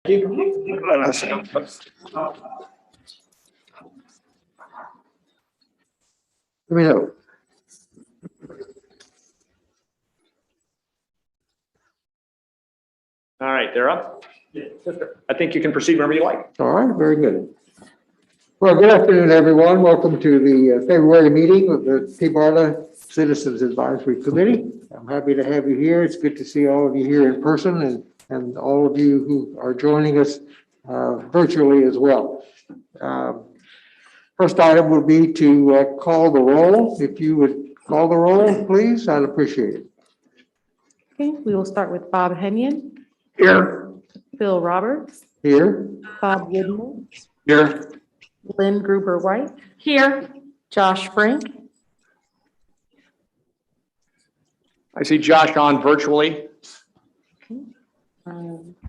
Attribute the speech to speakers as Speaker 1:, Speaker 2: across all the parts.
Speaker 1: you.
Speaker 2: Let me know.
Speaker 1: All right, they're up. I think you can proceed whenever you like.
Speaker 2: All right, very good. Well, good afternoon, everyone. Welcome to the February meeting of the TBARTA Citizens Advisory Committee. I'm happy to have you here. It's good to see all of you here in person and all of you who are joining us virtually as well. First item will be to call the roll. If you would call the roll, please, I'd appreciate it.
Speaker 3: Okay, we will start with Bob Henyon,
Speaker 2: Here.
Speaker 3: Phil Roberts,
Speaker 2: Here.
Speaker 3: Bob Woodman,
Speaker 2: Here.
Speaker 3: Lynn Gruber White. Here. Josh Frank,
Speaker 1: I see Josh on virtually.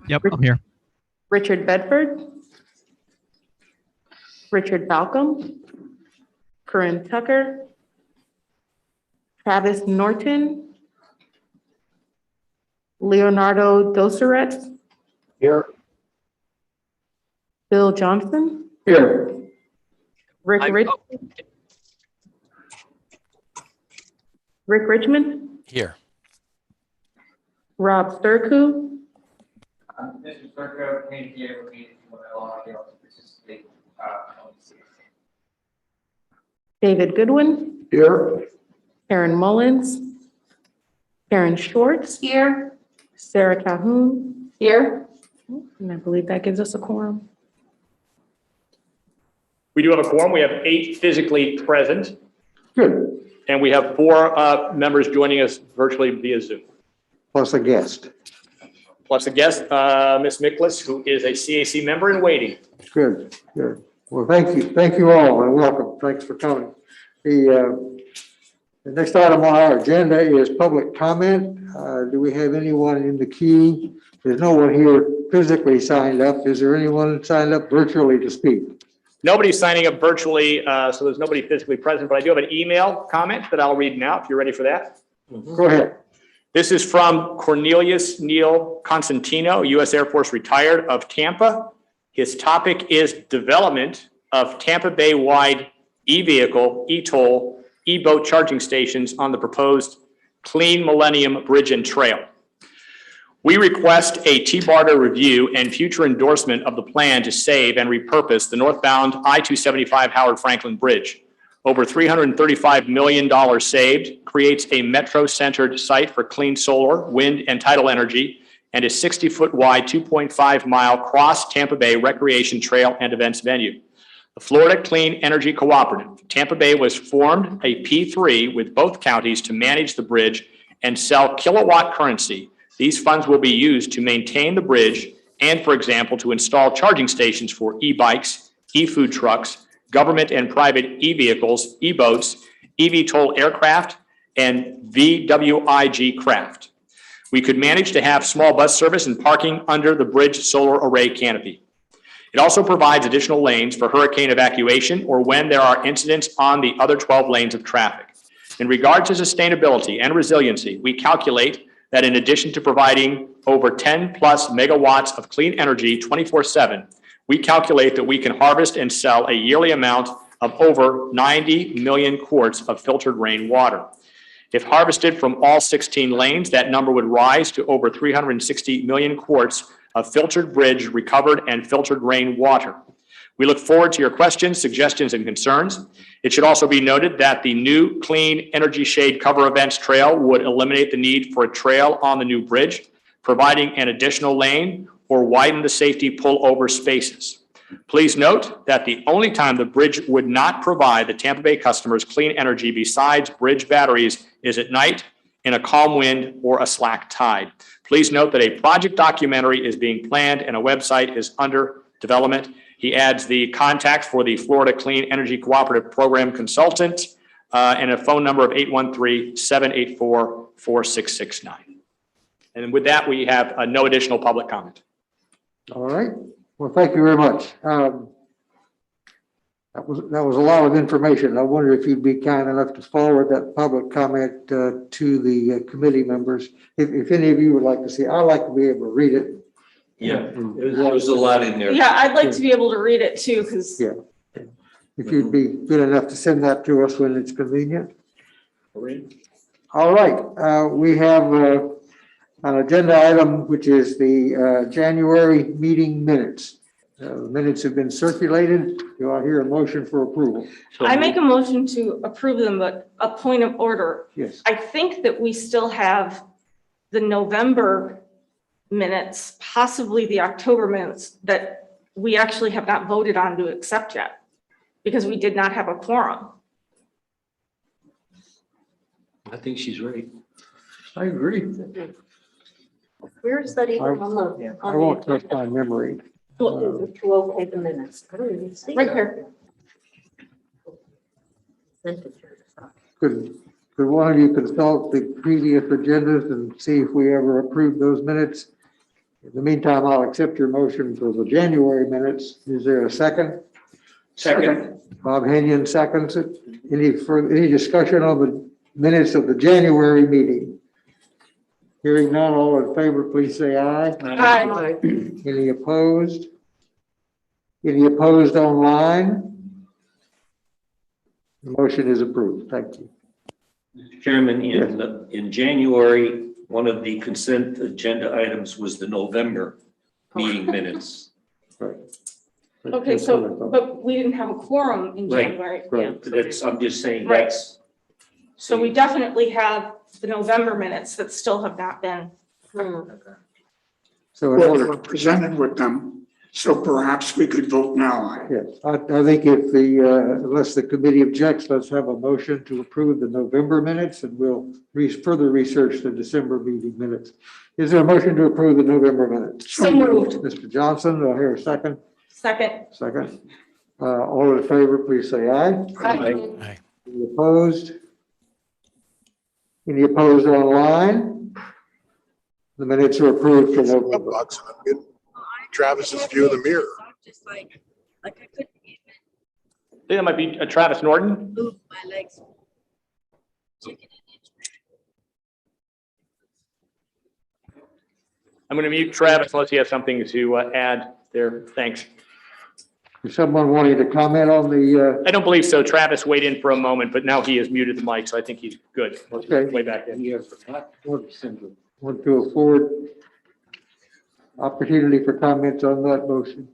Speaker 4: Yep, I'm here.
Speaker 3: Richard Bedford, Richard Balcom, Corinne Tucker, Travis Norton, Leonardo Doseret,
Speaker 2: Here.
Speaker 3: Bill Johnson,
Speaker 2: Here.
Speaker 3: Rick Richmond,
Speaker 4: Here.
Speaker 3: Rob Sturku,
Speaker 5: Mr. Sturko came here with me to allow you to participate.
Speaker 3: David Goodwin,
Speaker 2: Here.
Speaker 3: Karen Mullins, Karen Schwartz. Here. Sarah Calhoun. Here. And I believe that gives us a quorum.
Speaker 1: We do have a quorum. We have 8 physically present,
Speaker 2: Good.
Speaker 1: and we have 4 members joining us virtually via Zoom.
Speaker 2: Plus a guest.
Speaker 1: Plus a guest, Ms. Miklas, who is a CAC member in waiting.
Speaker 2: Good, good. Well, thank you. Thank you all and welcome. Thanks for coming. The next item on our agenda is public comment. Do we have anyone in the queue? There's no one here physically signed up. Is there anyone signed up virtually to speak?
Speaker 1: Nobody's signing up virtually, so there's nobody physically present, but I do have an email comment that I'll read now if you're ready for that.
Speaker 2: Go ahead.
Speaker 1: This is from Cornelius Neil Constantino, U.S. Air Force retired of Tampa. His topic is development of Tampa Bay-wide e-vehicle, e-toll, e-boat charging stations on the proposed Clean Millennium Bridge and Trail. We request a TBARTA review and future endorsement of the plan to save and repurpose the northbound I-275 Howard Franklin Bridge. Over $335 million saved, creates a metro-centered site for clean solar, wind, and tidal energy, and a 60-foot wide, 2.5-mile cross Tampa Bay recreation trail and events venue. The Florida Clean Energy Cooperative, Tampa Bay, was formed a P3 with both counties to manage the bridge and sell kilowatt currency. These funds will be used to maintain the bridge and, for example, to install charging stations for e-bikes, e-food trucks, government and private e-vehicles, e-boats, eVTOL aircraft, and VWIG craft. We could manage to have small bus service and parking under the bridge solar array canopy. It also provides additional lanes for hurricane evacuation or when there are incidents on the other 12 lanes of traffic. In regard to sustainability and resiliency, we calculate that in addition to providing over 10 plus megawatts of clean energy 24/7, we calculate that we can harvest and sell a yearly amount of over 90 million quarts of filtered rainwater. If harvested from all 16 lanes, that number would rise to over 360 million quarts of filtered bridge, recovered, and filtered rainwater. We look forward to your questions, suggestions, and concerns. It should also be noted that the new Clean Energy Shade Cover Events Trail would eliminate the need for a trail on the new bridge, providing an additional lane or widen the safety pullover spaces. Please note that the only time the bridge would not provide the Tampa Bay customers clean energy besides bridge batteries is at night, in a calm wind, or a slack tide. Please note that a project documentary is being planned and a website is under development. He adds the contact for the Florida Clean Energy Cooperative Program consultant and a phone number of 813-784-4669. And with that, we have no additional public comment.
Speaker 2: All right. Well, thank you very much. That was a lot of information. I wonder if you'd be kind enough to forward that public comment to the committee members. If any of you would like to see, I like to be able to read it
Speaker 4: Yeah, there was a lot in there.
Speaker 6: Yeah, I'd like to be able to read it too, because
Speaker 2: Yeah. If you'd be good enough to send that to us when it's convenient. All right, we have an agenda item, which is the January meeting minutes. Minutes have been circulated. Do I hear a motion for approval?
Speaker 6: I make a motion to approve them, but a point of order.
Speaker 2: Yes.
Speaker 6: I think that we still have the November minutes, possibly the October minutes, that we actually have not voted on to accept yet, because we did not have a quorum.
Speaker 4: I think she's right.
Speaker 2: I agree.
Speaker 7: Where is that even
Speaker 2: I-
Speaker 7: on the?
Speaker 2: I won't trust my memory.
Speaker 7: To okay the minutes. I don't even see.
Speaker 6: Right
Speaker 7: it.
Speaker 6: here.
Speaker 7: Sent it to us.
Speaker 2: Could one of you consult the previous agendas and see if we ever approved those minutes? In the meantime, I'll accept your motion for the January minutes. Is there a second?
Speaker 4: Second.
Speaker 2: Bob Henyon seconds it. Any discussion on the minutes of the January meeting? Hearing none, all in favor, please say aye.
Speaker 6: Aye.
Speaker 2: Any opposed? Any opposed online? The motion is approved. Thank you.
Speaker 4: Mr. Chairman, in January, one of the consent agenda items was the November meeting minutes.
Speaker 2: Right.
Speaker 6: Okay, so, but we didn't have a quorum in
Speaker 4: Right.
Speaker 6: January.
Speaker 2: Right.
Speaker 4: That's, I'm just saying
Speaker 6: Right.
Speaker 4: that's.
Speaker 6: So we definitely have the November minutes that still have not been.
Speaker 2: So in
Speaker 8: Well,
Speaker 2: order,
Speaker 8: we're presented with them, so perhaps we could vote now.
Speaker 2: yes, I think if unless the committee objects, let's have a motion to approve the November minutes and we'll further research the December meeting minutes. Is there a motion to approve the November minutes?
Speaker 6: So moved.
Speaker 2: Mr. Johnson, do I hear a second?
Speaker 6: Second.
Speaker 2: Second. All in favor, please say aye.
Speaker 6: Aye.
Speaker 2: Any opposed? Any opposed online? The minutes are approved for November.
Speaker 9: Bucks, and I'm getting Travis's view of the mirror.
Speaker 7: Just like I couldn't even
Speaker 1: I think that might be Travis Norton.
Speaker 7: move my legs. Chicken and inch.
Speaker 1: I'm going to mute Travis unless he has something to add there. Thanks.
Speaker 2: Is someone wanting to comment on the,
Speaker 1: I don't believe so. Travis weighed in for a moment, but now he has muted the mic, so I think he's good. Let's
Speaker 2: Okay.
Speaker 1: way back in.
Speaker 2: want to afford opportunity for comments on that motion?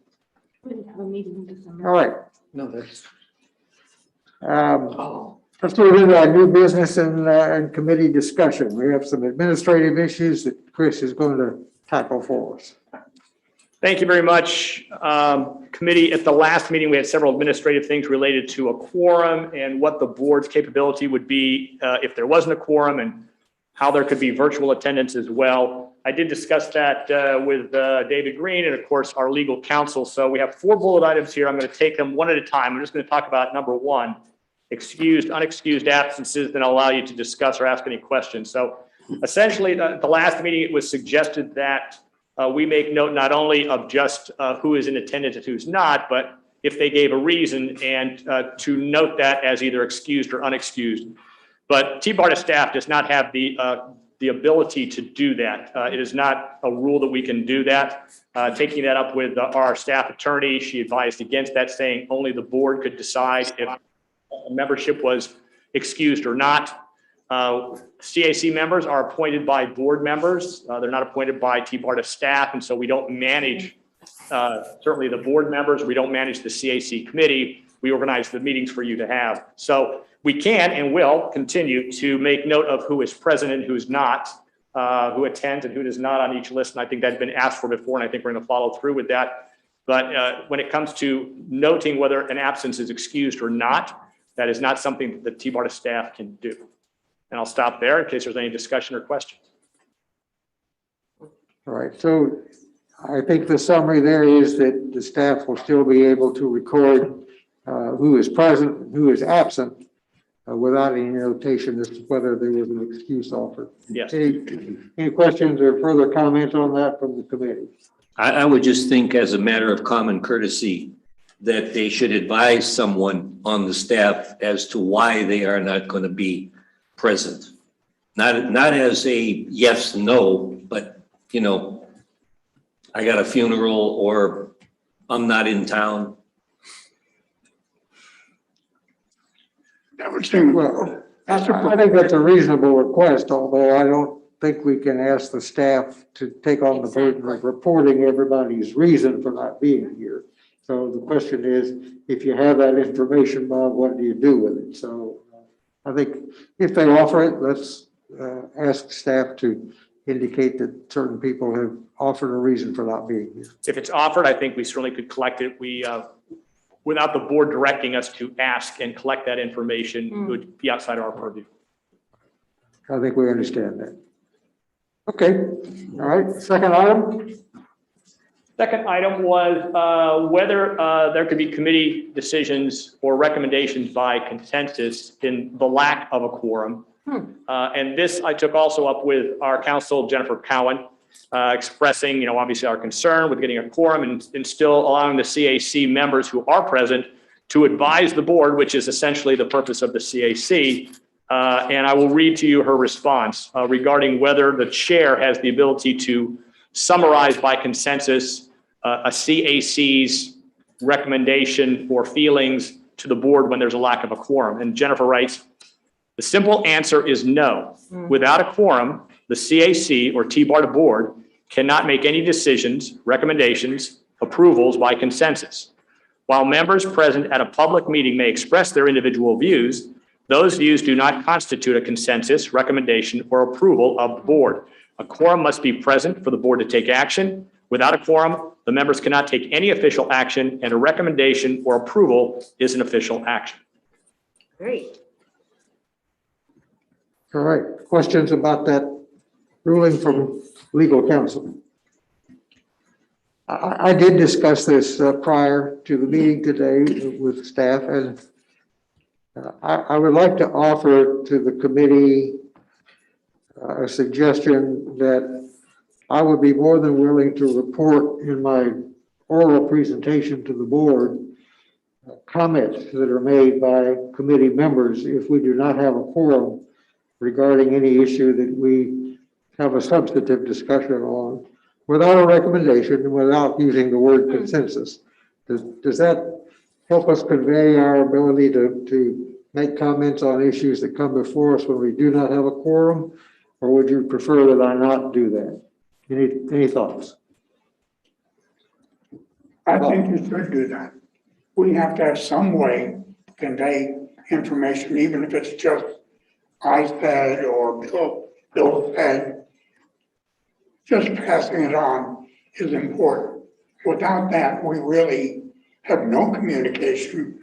Speaker 6: We didn't have a meeting in December.
Speaker 2: All right.
Speaker 4: No, that's.
Speaker 2: Let's move into our new business and committee discussion. We have some administrative issues that Chris is going to tackle for us.
Speaker 1: Thank you very much. Committee, at the last meeting, we had several administrative things related to a quorum and what the board's capability would be if there wasn't a quorum and how there could be virtual attendance as well. I did discuss that with David Green and of course our legal counsel. So we have 4 bullet items here. I'm going to take them one at a time. I'm just going to talk about number 1, excused, unexcused absences, then I'll allow you to discuss or ask any questions. So essentially, the last meeting, it was suggested that we make note not only of just who is in attendance and who's not, but if they gave a reason and to note that as either excused or unexcused. But TBARTA staff does not have the ability to do that. It is not a rule that we can do that. Taking that up with our staff attorney, she advised against that, saying only the board could decide if membership was excused or not. CAC members are appointed by board members. They're not appointed by TBARTA staff, and so we don't manage certainly the board members. We don't manage the CAC committee. We organize the meetings for you to have. So we can and will continue to make note of who is present and who is not, who attends and who does not on each list. And I think that's been asked for before, and I think we're going to follow through with that. But when it comes to noting whether an absence is excused or not, that is not something that the TBARTA staff can do. And I'll stop there in case there's any discussion or questions.
Speaker 2: All right, so I think the summary there is that the staff will still be able to record who is present and who is absent without any notation as to whether there was an excuse offered.
Speaker 1: Yes.
Speaker 2: Any questions or further comments on that from the committee?
Speaker 4: I would just think as a matter of common courtesy that they should advise someone on the staff as to why they are not going to be present. Not as a yes, no, but, you know, I got a funeral or I'm not in town.
Speaker 8: That would seem,
Speaker 2: Well,
Speaker 8: that's a,
Speaker 2: I think that's a reasonable request, although I don't think we can ask the staff to take on the burden of reporting everybody's reason for not being here. So the question is, if you have that information, Bob, what do you do with it? So I think if they offer it, let's ask staff to indicate that certain people have offered a reason for not being here.
Speaker 1: If it's offered, I think we certainly could collect it. Without the board directing us to ask and collect that information, it would be outside our purview.
Speaker 2: I think we understand that. Okay, all right, second item.
Speaker 1: Second item was whether there could be committee decisions or recommendations by consensus in the lack of a quorum. And this I took also up with our counsel, Jennifer Cowan, expressing, obviously our concern with getting a quorum and still allowing the CAC members who are present to advise the board, which is essentially the purpose of the CAC. And I will read to you her response regarding whether the chair has the ability to summarize by consensus a CAC's recommendation or feelings to the board when there's a lack of a quorum. And Jennifer writes, the simple answer is no. Without a quorum, the CAC or TBARTA board cannot make any decisions, recommendations, approvals by consensus. While members present at a public meeting may express their individual views, those views do not constitute a consensus, recommendation, or approval of the board. A quorum must be present for the board to take action. Without a quorum, the members cannot take any official action, and a recommendation or approval is an official action.
Speaker 3: Great.
Speaker 2: All right, questions about that ruling from legal counsel? I did discuss this prior to the meeting today with staff, and I would like to offer to the committee a suggestion that I would be more than willing to report in my oral presentation to the board comments that are made by committee members if we do not have a quorum regarding any issue that we have a substantive discussion on without a recommendation and without using the word consensus. Does that help us convey our ability to make comments on issues that come before us when we do not have a quorum? Or would you prefer that I not do that? Any thoughts?
Speaker 8: I think you should do that. We have to have some way to convey information, even if it's just I said or Bill said. Just passing it on is important. Without that, we really have no communication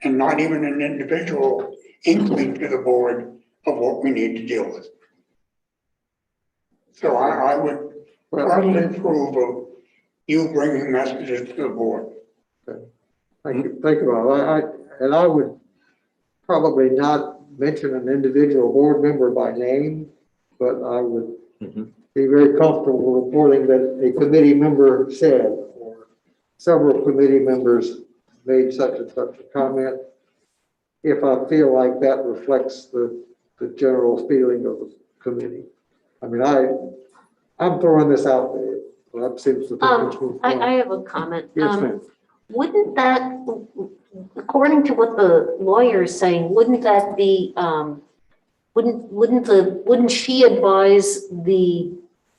Speaker 8: and not even an individual inkling to the board of what we need to deal with. So I would heartily approve of you bringing messages to the board.
Speaker 2: Thank you, Bob. I would probably not mention an individual board member by name, but I would be very comfortable reporting that a committee member said, or several committee members made such and such a comment, if I feel like that reflects the general feeling of the committee. I mean, I'm throwing this out there. That seems to think
Speaker 7: I have a comment.
Speaker 2: Yes, ma'am.
Speaker 7: Wouldn't that, according to what the lawyer is saying, wouldn't that be, wouldn't she advise the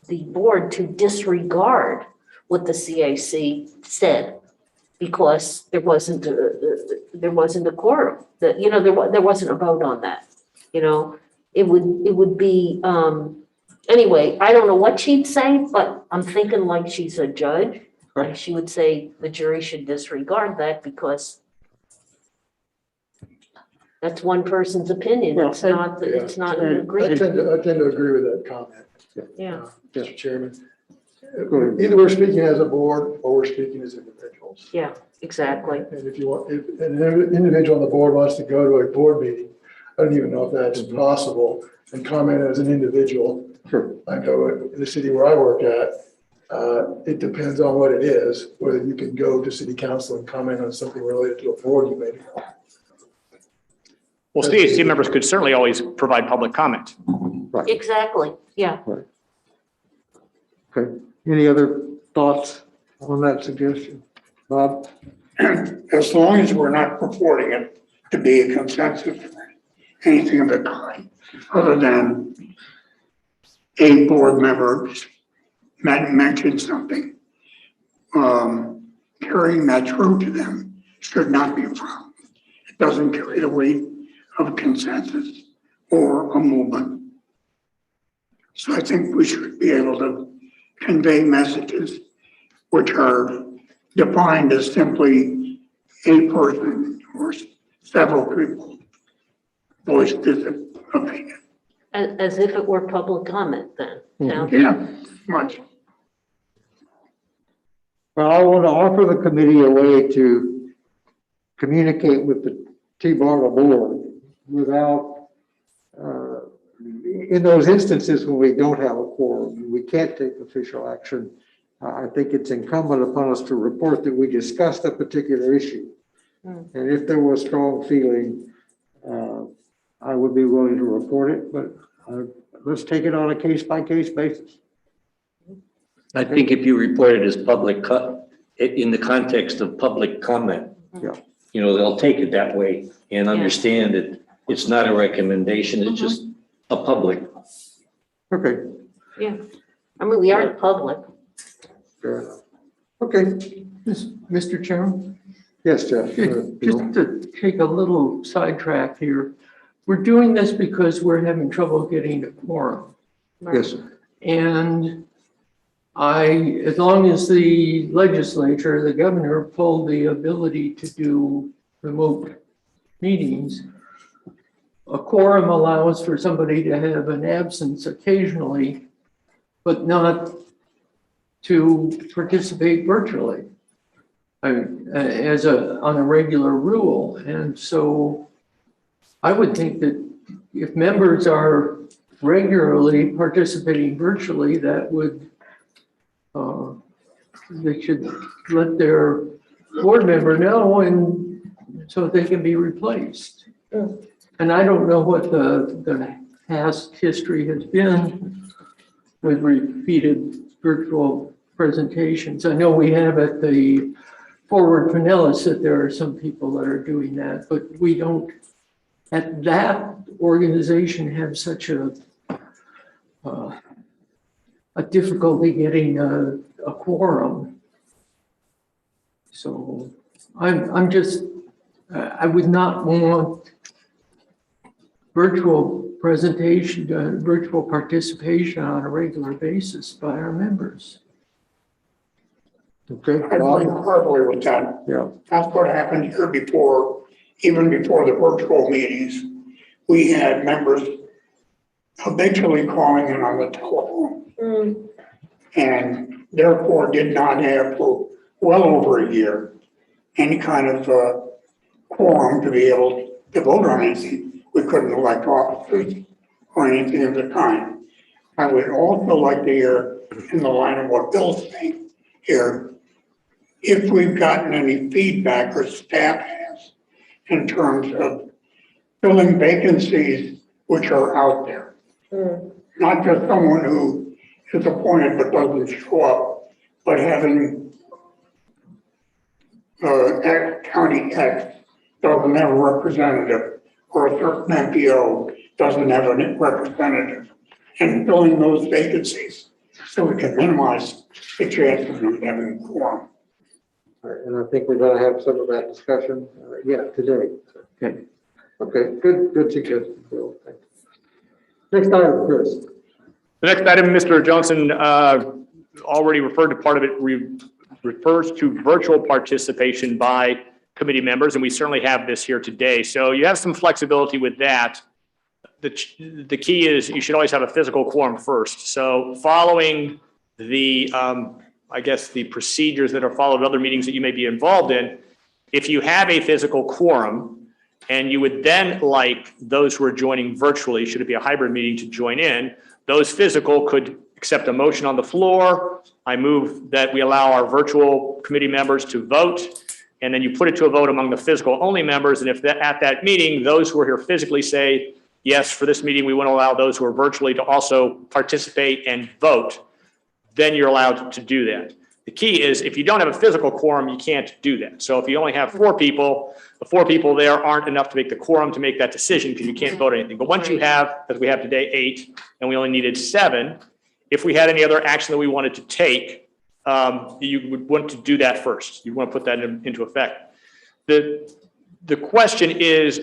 Speaker 7: board to disregard what the CAC said? Because there wasn't a quorum, there wasn't a vote on that, it would be, anyway, I don't know what she'd say, but I'm thinking like she's a judge.
Speaker 2: Right.
Speaker 7: And she would say the jury should disregard that because that's one person's opinion.
Speaker 2: Well,
Speaker 7: It's not an
Speaker 9: I
Speaker 7: agreement.
Speaker 9: tend to agree with that comment,
Speaker 7: Yeah,
Speaker 9: Mr. Chairman.
Speaker 2: Go ahead.
Speaker 9: Either we're speaking as a board or we're speaking as individuals.
Speaker 7: yeah, exactly.
Speaker 9: And if an individual on the board wants to go to a board meeting, I don't even know if that's possible, and comment as an individual.
Speaker 2: Sure.
Speaker 9: I know in the city where I work at, it depends on what it is, whether you can go to city council and comment on something related to a board you made.
Speaker 1: Well, CAC members could certainly always provide public comment.
Speaker 7: Exactly, yeah.
Speaker 2: Okay. Any other thoughts on that suggestion? Bob?
Speaker 8: As long as we're not purporting it to be a consensus, or anything of the kind, other than a board member mentioned something, carrying that through to them should not be a problem. It doesn't carry the weight of a consensus or a movement. So I think we should be able to convey messages which are defined as simply a person or several people voiced this opinion.
Speaker 7: As if it were public comment then. Sounds-
Speaker 8: Yeah, much.
Speaker 2: Well, I want to offer the committee a way to communicate with the TBARTA board without, in those instances when we don't have a quorum, and we can't take official action, I think it's incumbent upon us to report that we discussed a particular issue. And if there was strong feeling, I would be willing to report it, but let's take it on a case-by-case basis.
Speaker 4: I think if you report it as public, in the context of public comment,
Speaker 2: Yeah.
Speaker 4: you know, they'll take it that way and understand that it's not a recommendation, it's just a public.
Speaker 2: Okay,
Speaker 7: Yeah, I mean, we are public.
Speaker 2: fair enough. Okay,
Speaker 10: Mr. Chairman,
Speaker 2: yes, Jeff.
Speaker 10: just to take a little sidetrack here, we're doing this because we're having trouble getting a quorum.
Speaker 2: Yes, sir.
Speaker 10: And as long as the legislature, the governor pulled the ability to do remote meetings, a quorum allows for somebody to have an absence occasionally, but not to participate virtually on a regular rule. And so I would think that if members are regularly participating virtually, that would, they should let their board member know and so they can be replaced. And I don't know what the past history has been with repeated virtual presentations. I know we have at the Forward Pinellas that there are some people that are doing that, but we don't at that organization have such a difficulty getting a quorum. So I'm just, I would not want virtual presentation, virtual participation on a regular basis by our members.
Speaker 2: Okay.
Speaker 8: I agree heartily with that.
Speaker 2: Yeah.
Speaker 8: That's what happened here before, even before the virtual meetings. We had members habitually calling in on the telephone. And therefore did not have for well over a year any kind of quorum to be able to vote on anything. We couldn't elect officers or anything of the kind. I would also like to hear, in the line of what Bill's saying here, if we've gotten any feedback or staff has in terms of filling vacancies which are out there. Not just someone who is appointed but doesn't show up, but having County X doesn't have a representative, or a certain MPO doesn't have a representative, and filling those vacancies so we can minimize the chances of having a quorum.
Speaker 2: All right, and I think we're going to have some of that discussion, today.
Speaker 10: Okay.
Speaker 2: Okay, good suggestion, Bill. Thank you. Next item, Chris.
Speaker 1: The next item, Mr. Johnson already referred to, part of it refers to virtual participation by committee members, and we certainly have this here today. So you have some flexibility with that. The key is you should always have a physical quorum first. So following the, I guess, the procedures that are followed in other meetings that you may be involved in, if you have a physical quorum, and you would then like those who are joining virtually, should it be a hybrid meeting, to join in, those physical could accept a motion on the floor. I move that we allow our virtual committee members to vote, and then you put it to a vote among the physical only members. And if that, at that meeting, those who are here physically say, yes, for this meeting, we want to allow those who are virtually to also participate and vote, then you're allowed to do that. The key is if you don't have a physical quorum, you can't do that. So if you only have 4 people, the 4 people there aren't enough to make the quorum to make that decision because you can't vote anything. But once you have, as we have today, 8, and we only needed 7, if we had any other action that we wanted to take, you would want to do that first. You want to put that into effect. The question is,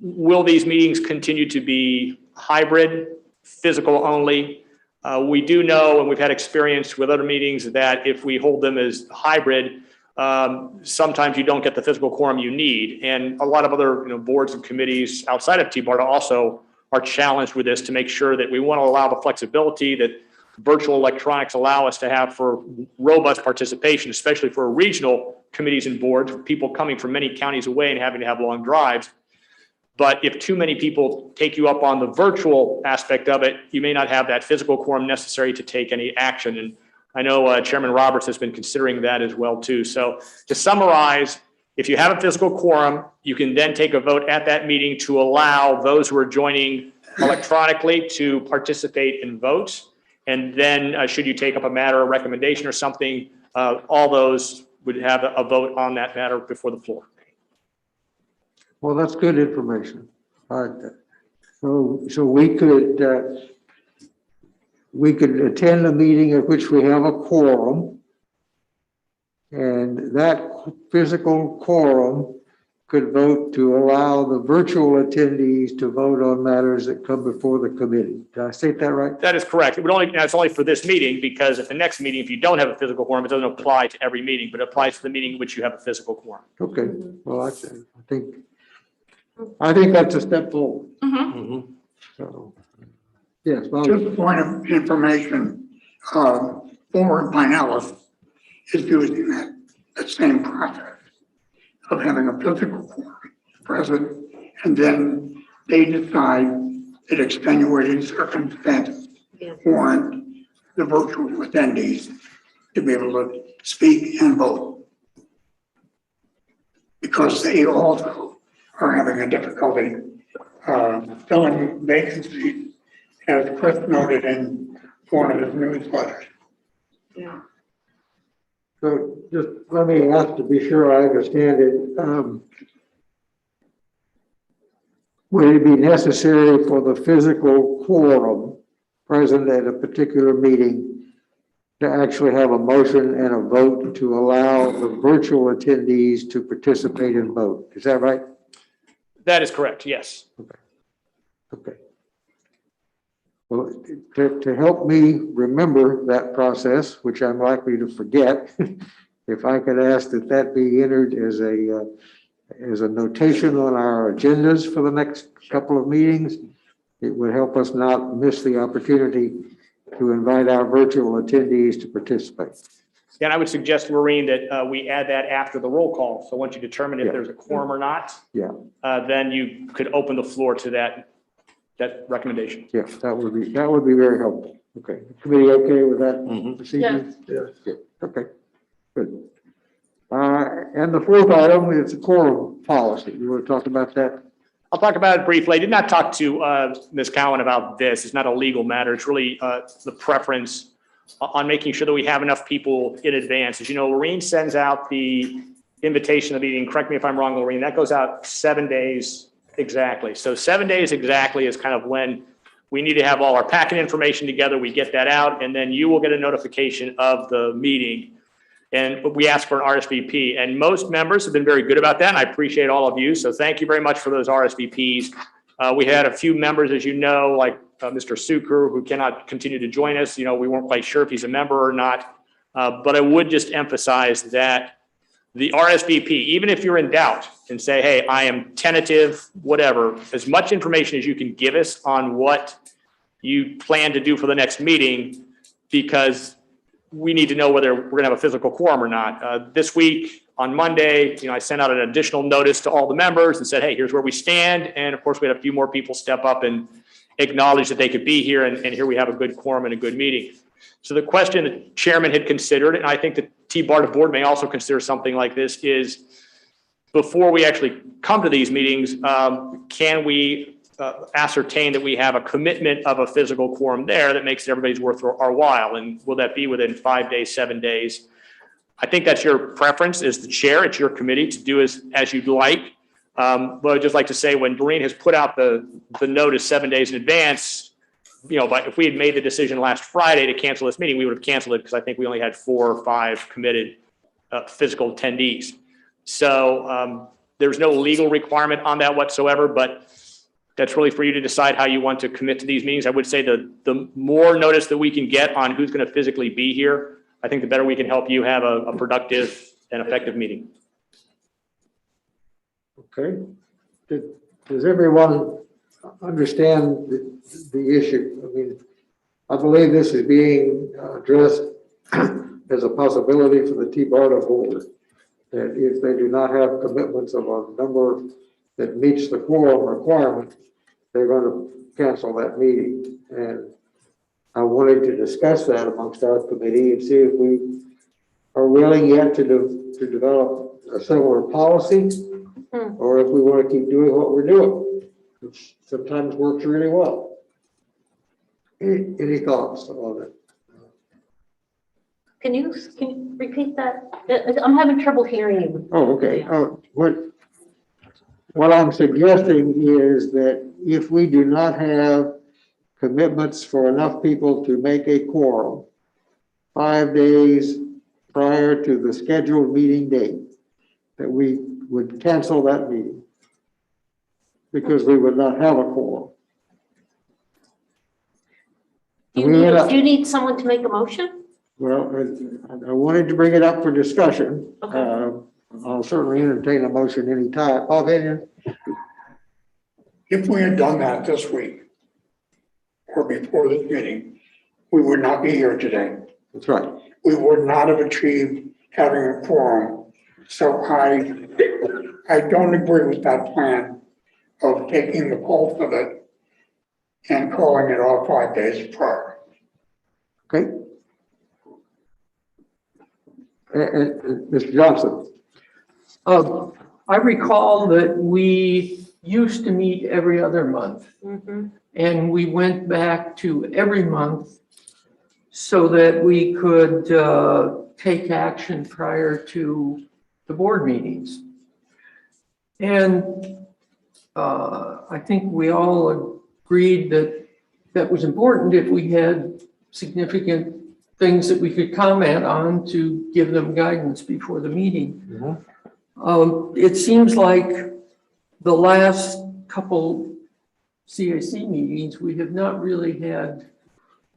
Speaker 1: will these meetings continue to be hybrid, physical only? We do know, and we've had experience with other meetings, that if we hold them as hybrid, sometimes you don't get the physical quorum you need. And a lot of other boards and committees outside of TBARTA also are challenged with this to make sure that we want to allow the flexibility that virtual electronics allow us to have for robust participation, especially for regional committees and boards, people coming from many counties away and having to have long drives. But if too many people take you up on the virtual aspect of it, you may not have that physical quorum necessary to take any action. And I know Chairman Roberts has been considering that as well too. So to summarize, if you have a physical quorum, you can then take a vote at that meeting to allow those who are joining electronically to participate and vote. And then should you take up a matter, a recommendation or something, all those would have a vote on that matter before the floor.
Speaker 2: Well, that's good information. So we could attend a meeting at which we have a quorum, and that physical quorum could vote to allow the virtual attendees to vote on matters that come before the committee. Did I state that right?
Speaker 1: That is correct. It would only, now it's only for this meeting, because at the next meeting, if you don't have a physical quorum, it doesn't apply to every meeting, but it applies to the meeting in which you have a physical quorum.
Speaker 2: Okay, well, I think that's a step forward. So, yes, well,
Speaker 8: Just a point of information, former Pinellas is using that same process of having a physical quorum present, and then they decide that extenuating circumstances warrant the virtual attendees to be able to speak and vote. Because they also are having a difficulty filling vacancies, as Chris noted in one of his newsletters.
Speaker 7: Yeah.
Speaker 2: so just let me ask to be sure I understand it. Would it be necessary for the physical quorum present at a particular meeting to actually have a motion and a vote to allow the virtual attendees to participate and vote? Is that right?
Speaker 1: That is correct, yes.
Speaker 2: Okay. Well, to help me remember that process, which I'm likely to forget, if I could ask that be entered as a notation on our agendas for the next couple of meetings, it would help us not miss the opportunity to invite our virtual attendees to participate.
Speaker 1: And I would suggest, Maureen, that we add that after the roll call. So once you determine if there's a quorum or not, then you could open the floor to that recommendation.
Speaker 2: Yes, that would be very helpful. Okay, committee okay with that procedure?
Speaker 9: Yeah.
Speaker 2: Okay, good. And the fourth item is the quorum policy. You want to talk about that?
Speaker 1: I'll talk about it briefly. I did not talk to Ms. Cowan about this. It's not a legal matter. It's really the preference on making sure that we have enough people in advance. As you know, Lorraine sends out the invitation to the meeting. Correct me if I'm wrong, Lorraine. That goes out 7 days exactly. So 7 days exactly is kind of when we need to have all our packet information together. We get that out, and then you will get a notification of the meeting. And we ask for an RSVP, and most members have been very good about that. And I appreciate all of you. So thank you very much for those RSVPs. We had a few members, as you know, like Mr. Suker, who cannot continue to join us. You know, we weren't quite sure if he's a member or not. But I would just emphasize that the RSVP, even if you're in doubt and say, hey, I am tentative, whatever, as much information as you can give us on what you plan to do for the next meeting, because we need to know whether we're going to have a physical quorum or not. This week on Monday, I sent out an additional notice to all the members and said, hey, here's where we stand. And of course, we had a few more people step up and acknowledge that they could be here. And here we have a good quorum and a good meeting. So the question the chairman had considered, and I think the TBARTA board may also consider something like this, is before we actually come to these meetings, can we ascertain that we have a commitment of a physical quorum there that makes everybody's worth our while. And will that be within 5 days, 7 days? I think that's your preference as the chair. It's your committee to do as you'd like. But I'd just like to say, when Doreen has put out the notice 7 days in advance, but if we had made the decision last Friday to cancel this meeting, we would have canceled it because I think we only had 4 or 5 committed physical attendees. So there's no legal requirement on that whatsoever, but that's really for you to decide how you want to commit to these meetings. I would say the more notice that we can get on who's going to physically be here, I think the better we can help you have a productive and effective meeting.
Speaker 2: Okay. Does everyone understand the issue? I mean, I believe this is being addressed as a possibility for the TBARTA board, that if they do not have commitments of a number that meets the quorum requirement, they're going to cancel that meeting. And I wanted to discuss that amongst our committee and see if we are willing yet to develop a similar policy, or if we want to keep doing what we're doing, which sometimes works really well. Any thoughts on it?
Speaker 7: Can you repeat that? I'm having trouble hearing you.
Speaker 2: Oh, okay. What I'm suggesting is that if we do not have commitments for enough people to make a quorum 5 days prior to the scheduled meeting date, that we would cancel that meeting because we would not have a quorum.
Speaker 7: Do you need someone to make a motion?
Speaker 2: Well, I wanted to bring it up for discussion.
Speaker 7: Okay.
Speaker 2: I'll certainly entertain a motion anytime. Bob, Henry?
Speaker 8: If we had done that this week or before this meeting, we would not be here today.
Speaker 2: That's right.
Speaker 8: We would not have achieved having a quorum. So I don't agree with that plan of taking the pulse of it and calling it off 5 days prior.
Speaker 2: Okay. And Mr. Johnson?
Speaker 10: I recall that we used to meet every other month, and we went back to every month so that we could take action prior to the board meetings. And I think we all agreed that that was important if we had significant things that we could comment on to give them guidance before the meeting. It seems like the last couple CAC meetings, we have not really had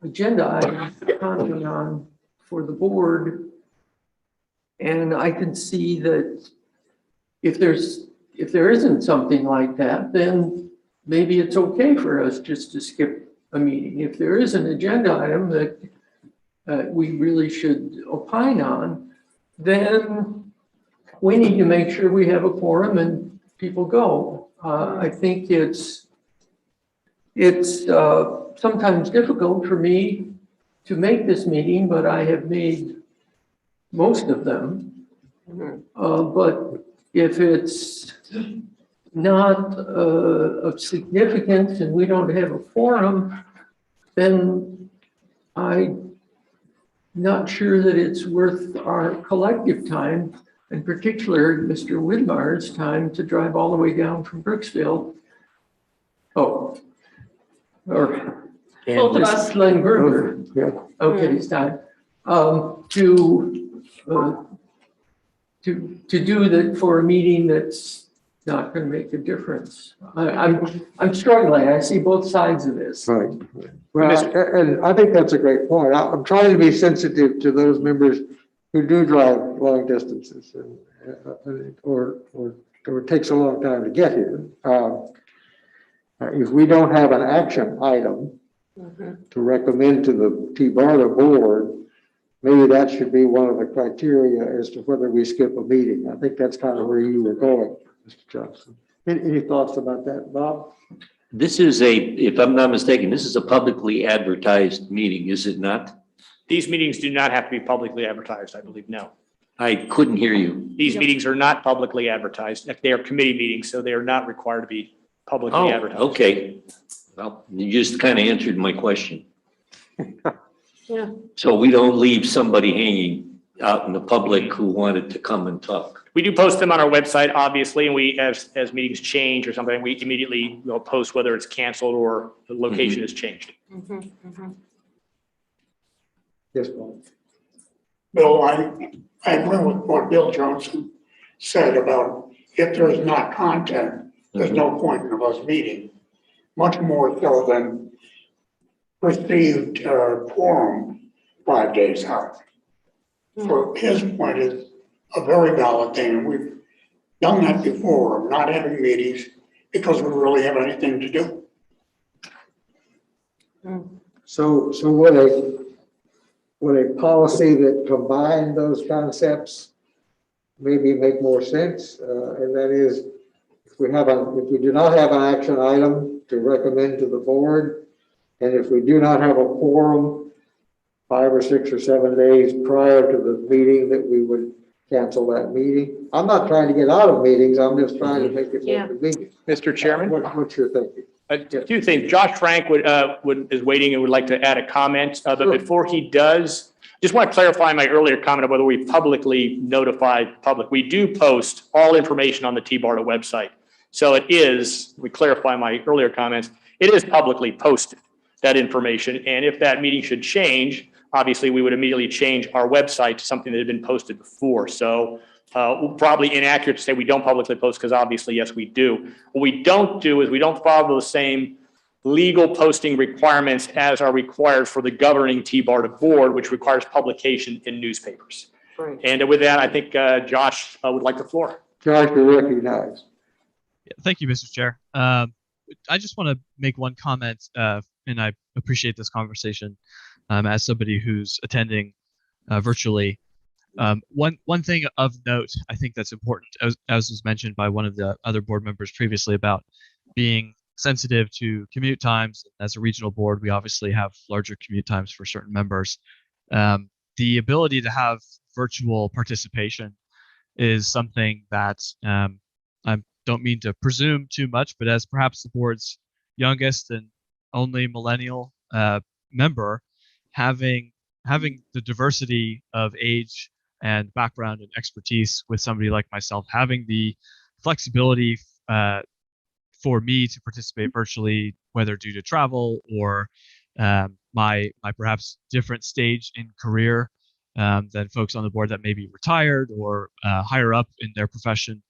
Speaker 10: agenda items to comment on for the board. And I can see that if there isn't something like that, then maybe it's okay for us just to skip a meeting. If there is an agenda item that we really should opine on, then we need to make sure we have a quorum and people go. I think it's sometimes difficult for me to make this meeting, but I have made most of them. But if it's not of significance and we don't have a quorum, then I'm not sure that it's worth our collective time, in particular Mr. Widmar's time, to drive all the way down from Brooksville. Or
Speaker 6: Both of us.
Speaker 10: Glenn Berger.
Speaker 2: Yeah.
Speaker 10: Okay, it's time. To do that for a meeting that's not going to make a difference. I'm struggling. I see both sides of this.
Speaker 2: Right. Well, and I think that's a great point. I'm trying to be sensitive to those members who do drive long distances or it takes a long time to get here. If we don't have an action item to recommend to the TBARTA board, maybe that should be one of the criteria as to whether we skip a meeting. I think that's kind of where you were going, Mr. Johnson. Any thoughts about that, Bob?
Speaker 4: This is if I'm not mistaken, this is a publicly advertised meeting, is it not?
Speaker 1: These meetings do not have to be publicly advertised, I believe, no.
Speaker 4: I couldn't hear you.
Speaker 1: These meetings are not publicly advertised. They are committee meetings, so they are not required to be publicly
Speaker 4: Oh,
Speaker 1: advertised.
Speaker 4: okay. Well, you just kind of answered my question.
Speaker 7: Yeah.
Speaker 4: So we don't leave somebody hanging out in the public who wanted to come and talk.
Speaker 1: We do post them on our website, obviously, and we, as meetings change or something, we immediately post whether it's canceled or the location has changed.
Speaker 2: Yes, Paul.
Speaker 8: Bill, I agree with what Bill Johnson said about if there is not content, there's no point in us meeting. Much more so than received quorum 5 days out. So his point is a very valid thing, and we've done that before, not having meetings because we really have anything to do.
Speaker 2: So would a policy that combined those concepts maybe make more sense? And that is, if we do not have an action item to recommend to the board, and if we do not have a quorum 5 or 6 or 7 days prior to the meeting, that we would cancel that meeting. I'm not trying to get out of meetings, I'm just trying to make it more convenient.
Speaker 1: Mr. Chairman?
Speaker 2: What's your thinking?
Speaker 1: Two things. Josh Frank is waiting and would like to add a comment, but before he does, just want to clarify my earlier comment of whether we publicly notified public. We do post all information on the TBARTA website. So it is, we clarify my earlier comments, it is publicly posted, that information. And if that meeting should change, obviously we would immediately change our website to something that had been posted before. So probably inaccurate to say we don't publicly post, because obviously, yes, we do. What we don't do is we don't follow the same legal posting requirements as are required for the governing TBARTA board, which requires publication in newspapers.
Speaker 7: Right.
Speaker 1: And with that, I think Josh would like the floor.
Speaker 2: Josh, you're recognized.
Speaker 11: Yeah, thank you, Mr. Chair. I just want to make one comment, and I appreciate this conversation as somebody who's attending virtually. One thing of note, I think that's important, as was mentioned by one of the other board members previously, about being sensitive to commute times. As a regional board, we obviously have larger commute times for certain members. The ability to have virtual participation is something that I don't mean to presume too much, but as perhaps the board's youngest and only millennial member, having the diversity of age and background and expertise with somebody like myself, having the flexibility for me to participate virtually, whether due to travel or my perhaps different stage in career than folks on the board that may be retired or higher up in their profession,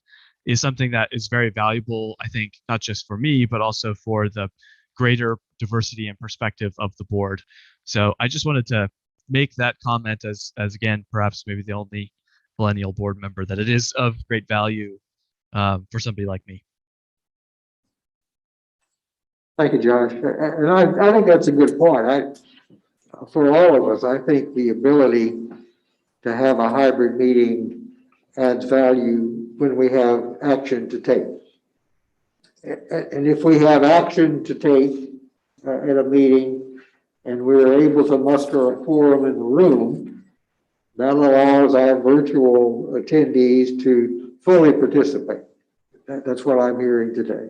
Speaker 11: is something that is very valuable, I think, not just for me, but also for the greater diversity and perspective of the board. So I just wanted to make that comment as again, perhaps maybe the only millennial board member, that it is of great value for somebody like me.
Speaker 2: Thank you, Josh. And I think that's a good point. For all of us, I think the ability to have a hybrid meeting adds value when we have action to take. And if we have action to take at a meeting and we're able to muster a quorum in the room, that allows our virtual attendees to fully participate. That's what I'm hearing today.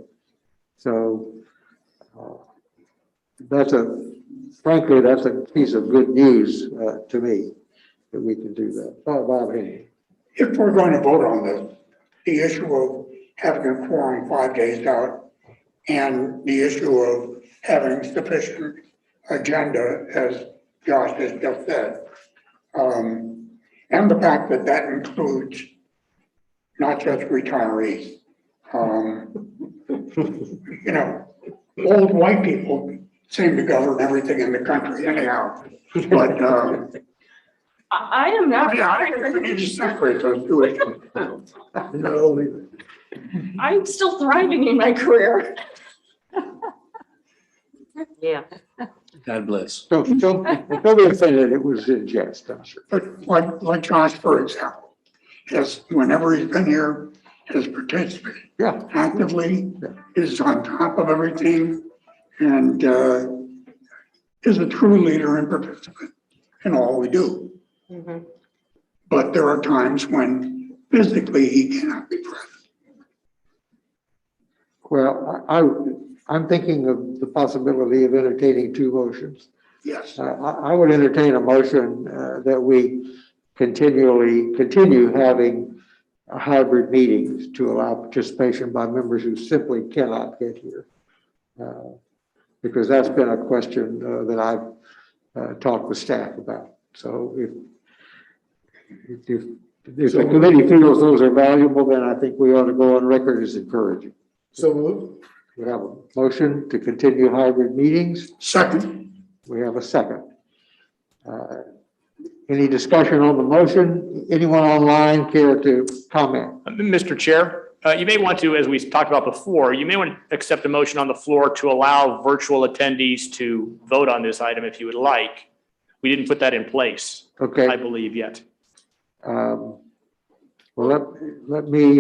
Speaker 2: So frankly, that's a piece of good news to me, that we can do that. Bob, Henry.
Speaker 8: If we're going to vote on this, the issue of having a quorum 5 days out and the issue of having sufficient agenda, as Josh has just said, and the fact that that includes not just retirees. Old white people seem to govern everything in the country anyhow, but
Speaker 6: I am not.
Speaker 8: I need to separate those two issues.
Speaker 2: No,
Speaker 6: I'm still thriving in my career.
Speaker 7: Yeah.
Speaker 4: God bless.
Speaker 2: don't be offended, it was in jest, I'm sure.
Speaker 8: But like Josh, for example, whenever he's been here, has participated actively, is on top of everything, and is a true leader and participant in all we do. But there are times when physically he cannot be present.
Speaker 2: Well, I'm thinking of the possibility of entertaining two motions.
Speaker 8: Yes.
Speaker 2: I would entertain a motion that we continue having hybrid meetings to allow participation by members who simply cannot get here. Because that's been a question that I've talked with staff about. So if the committee feels those are valuable, then I think we ought to go on record as encouraging.
Speaker 9: So moved.
Speaker 2: We have a motion to continue hybrid meetings.
Speaker 8: Second.
Speaker 2: We have a second. Any discussion on the motion? Anyone online care to comment?
Speaker 1: Mr. Chair, you may want to, as we talked about before, you may want to accept a motion on the floor to allow virtual attendees to vote on this item if you would like. We didn't put that in place,
Speaker 2: Okay.
Speaker 1: I believe, yet.
Speaker 2: Well, let me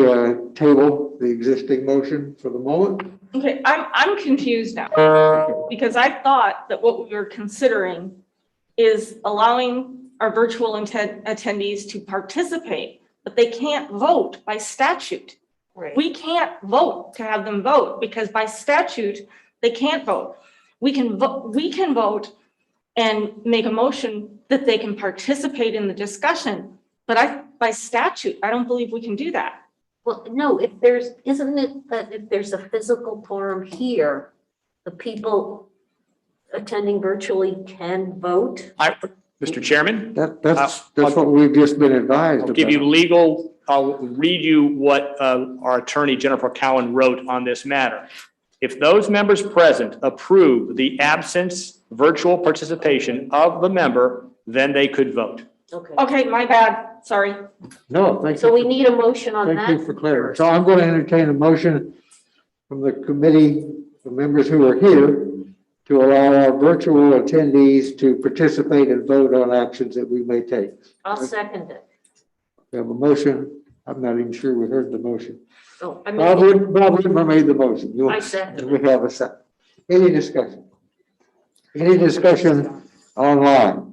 Speaker 2: table the existing motion for the moment.
Speaker 6: Okay, I'm confused now because I thought that what we were considering is allowing our virtual attendees to participate, but they can't vote by statute.
Speaker 7: Right.
Speaker 6: We can't vote to have them vote because by statute, they can't vote. We can vote and make a motion that they can participate in the discussion, but by statute, I don't believe we can do that.
Speaker 7: Well, no, isn't it that if there's a physical forum here, the people attending virtually can vote?
Speaker 1: Mr. Chairman,
Speaker 2: That's what we've just been advised
Speaker 1: I'll give
Speaker 2: about.
Speaker 1: you legal, I'll read you what our attorney Jennifer Cowan wrote on this matter. If those members present approve the absence virtual participation of the member, then they could vote.
Speaker 7: Okay.
Speaker 6: Okay, my bad, sorry.
Speaker 2: No, thank you.
Speaker 7: So we need a motion on that.
Speaker 2: Thank you for clarity. So I'm going to entertain a motion from the committee, the members who are here, to allow our virtual attendees to participate and vote on actions that we may take.
Speaker 7: I'll second it.
Speaker 2: We have a motion. I'm not even sure we heard the motion.
Speaker 7: Oh, I
Speaker 2: Bob
Speaker 7: mean,
Speaker 2: Whitmer made the motion.
Speaker 7: I second
Speaker 2: We have a second. Any discussion? Any discussion online?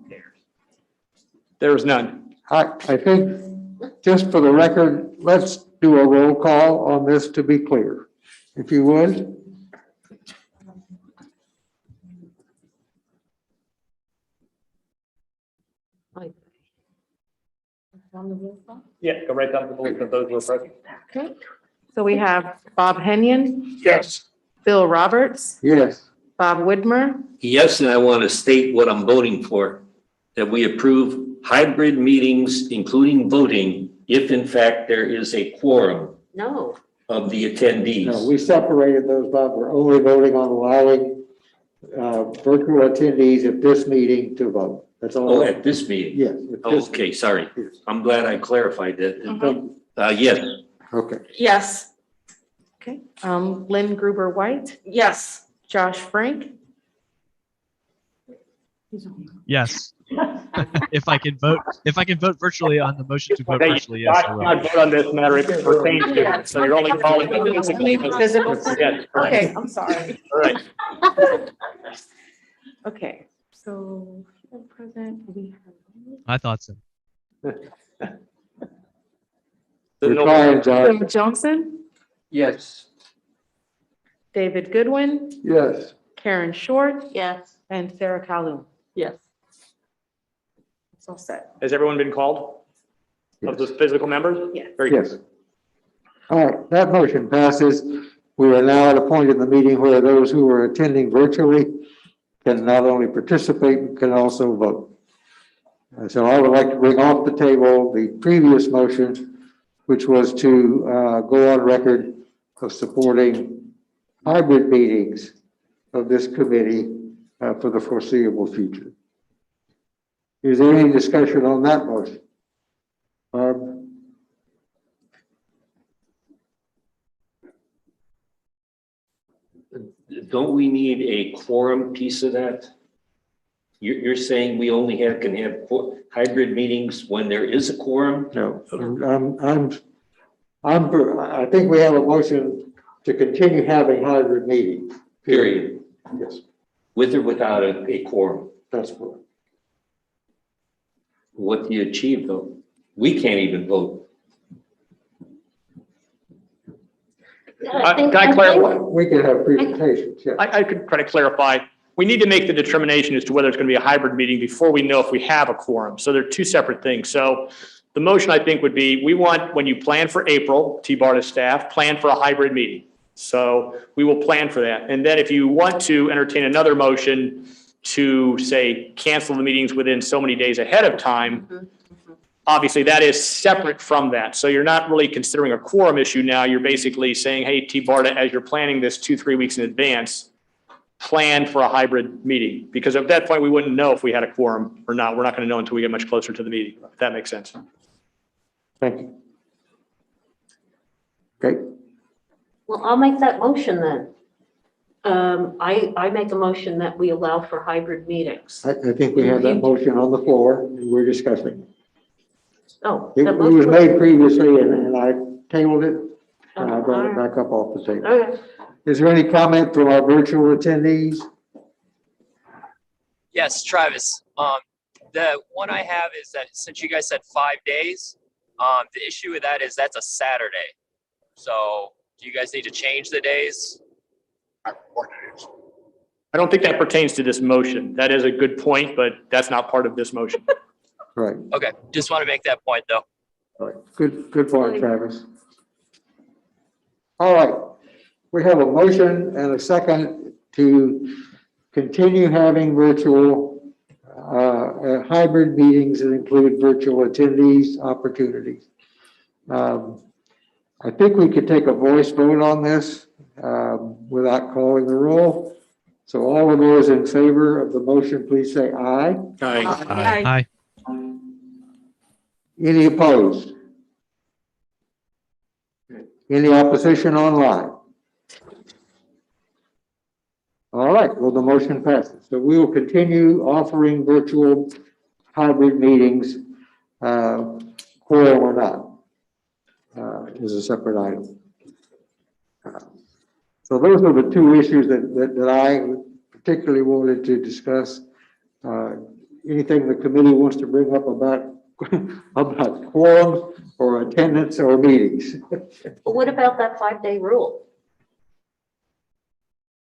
Speaker 1: There is none.
Speaker 2: I think, just for the record, let's do a roll call on this to be clear. If you would.
Speaker 1: Yeah, go right down to the list of those who are present.
Speaker 3: Okay. So we have Bob Henyon,
Speaker 8: Yes.
Speaker 3: Bill Roberts,
Speaker 2: Yes.
Speaker 3: Bob Widmer,
Speaker 4: Yes, and I want to state what I'm voting for, that we approve hybrid meetings, including voting, if in fact there is a quorum
Speaker 7: no.
Speaker 4: of the
Speaker 2: No,
Speaker 4: attendees.
Speaker 2: we separated those, Bob. We're only voting on allowing virtual attendees at this meeting to vote. That's all.
Speaker 4: Oh, at this meeting?
Speaker 2: Yes. at this-
Speaker 4: Okay, sorry. I'm glad I clarified that.
Speaker 6: Mhm.
Speaker 4: Yes,
Speaker 2: Okay.
Speaker 6: Yes,
Speaker 3: okay, Lynn Gruber White,
Speaker 6: yes.
Speaker 3: Josh Frank,
Speaker 11: Yes. If I can vote virtually on the motion to vote
Speaker 1: Okay,
Speaker 11: virtually, yes, I
Speaker 1: Josh
Speaker 11: will.
Speaker 1: cannot vote on this matter if it pertains to it, so you're only calling.
Speaker 3: Physical.
Speaker 1: Yes, correct.
Speaker 3: Okay, I'm sorry.
Speaker 1: All right.
Speaker 3: Okay, so present, we
Speaker 11: I thought so.
Speaker 2: We're trying, Josh.
Speaker 3: have Bill Johnson,
Speaker 10: Yes.
Speaker 3: David Goodwin,
Speaker 2: Yes.
Speaker 3: Karen Short,
Speaker 7: Yes.
Speaker 3: and Sarah Calhoun.
Speaker 7: Yes.
Speaker 3: It's all set.
Speaker 1: Has everyone been called of the physical members?
Speaker 3: Yes.
Speaker 1: Very
Speaker 2: Yes.
Speaker 1: good.
Speaker 2: All right, that motion passes. We are now at a point in the meeting where those who are attending virtually can not only participate, but can also vote. So I would like to bring off the table the previous motion, which was to go on record of supporting hybrid meetings of this committee for the foreseeable future. Is there any discussion on that motion? Barb?
Speaker 4: don't we need a quorum piece of that? You're saying we only can have hybrid meetings when there is a quorum?
Speaker 2: No, I think we have a motion to continue having hybrid meetings.
Speaker 4: Period.
Speaker 2: Yes,
Speaker 4: With or without a quorum?
Speaker 2: that's correct.
Speaker 4: What do you achieve though? We can't even vote.
Speaker 1: Can I clarify?
Speaker 2: We can have presentations, yeah.
Speaker 1: I could try to clarify. We need to make the determination as to whether it's going to be a hybrid meeting before we know if we have a quorum. So they're two separate things. So the motion, I think, would be, we want, when you plan for April, TBARTA staff, plan for a hybrid meeting. So we will plan for that. And then if you want to entertain another motion to say, cancel the meetings within so many days ahead of time, obviously that is separate from that. So you're not really considering a quorum issue now. You're basically saying, hey, TBARTA, as you're planning this 2-3 weeks in advance, plan for a hybrid meeting. Because at that point, we wouldn't know if we had a quorum or not. We're not going to know until we get much closer to the meeting, if that makes sense.
Speaker 2: Thank you. Okay,
Speaker 7: Well, I'll make that motion then. I make a motion that we allow for hybrid meetings.
Speaker 2: I think we have that motion on the floor and we're discussing.
Speaker 7: Oh.
Speaker 2: It
Speaker 7: that
Speaker 2: was
Speaker 7: motion
Speaker 2: made previously and I tabled it and I brought it back up off the table.
Speaker 7: Okay.
Speaker 2: Is there any comment from our virtual attendees?
Speaker 12: Yes, Travis. The one I have is that since you guys said 5 days, the issue with that is that's a Saturday. So do you guys need to change the days?
Speaker 1: I don't think that pertains to this motion. That is a good point, but that's not part of this motion.
Speaker 2: Right.
Speaker 12: Okay, just want to make that point though.
Speaker 2: All right. Good point, Travis. All right. We have a motion and a second to continue having virtual hybrid meetings that include virtual attendees opportunities. I think we could take a voice vote on this without calling the roll. So all of those in favor of the motion, please say aye.
Speaker 11: Aye.
Speaker 2: Any opposed? Any opposition online? All right, well, the motion passes. So we will continue offering virtual hybrid meetings, quorum or not, is a separate item. So those are the two issues that I particularly wanted to discuss. Anything the committee wants to bring up about quorums or attendance or meetings?
Speaker 7: But what about that 5-day rule?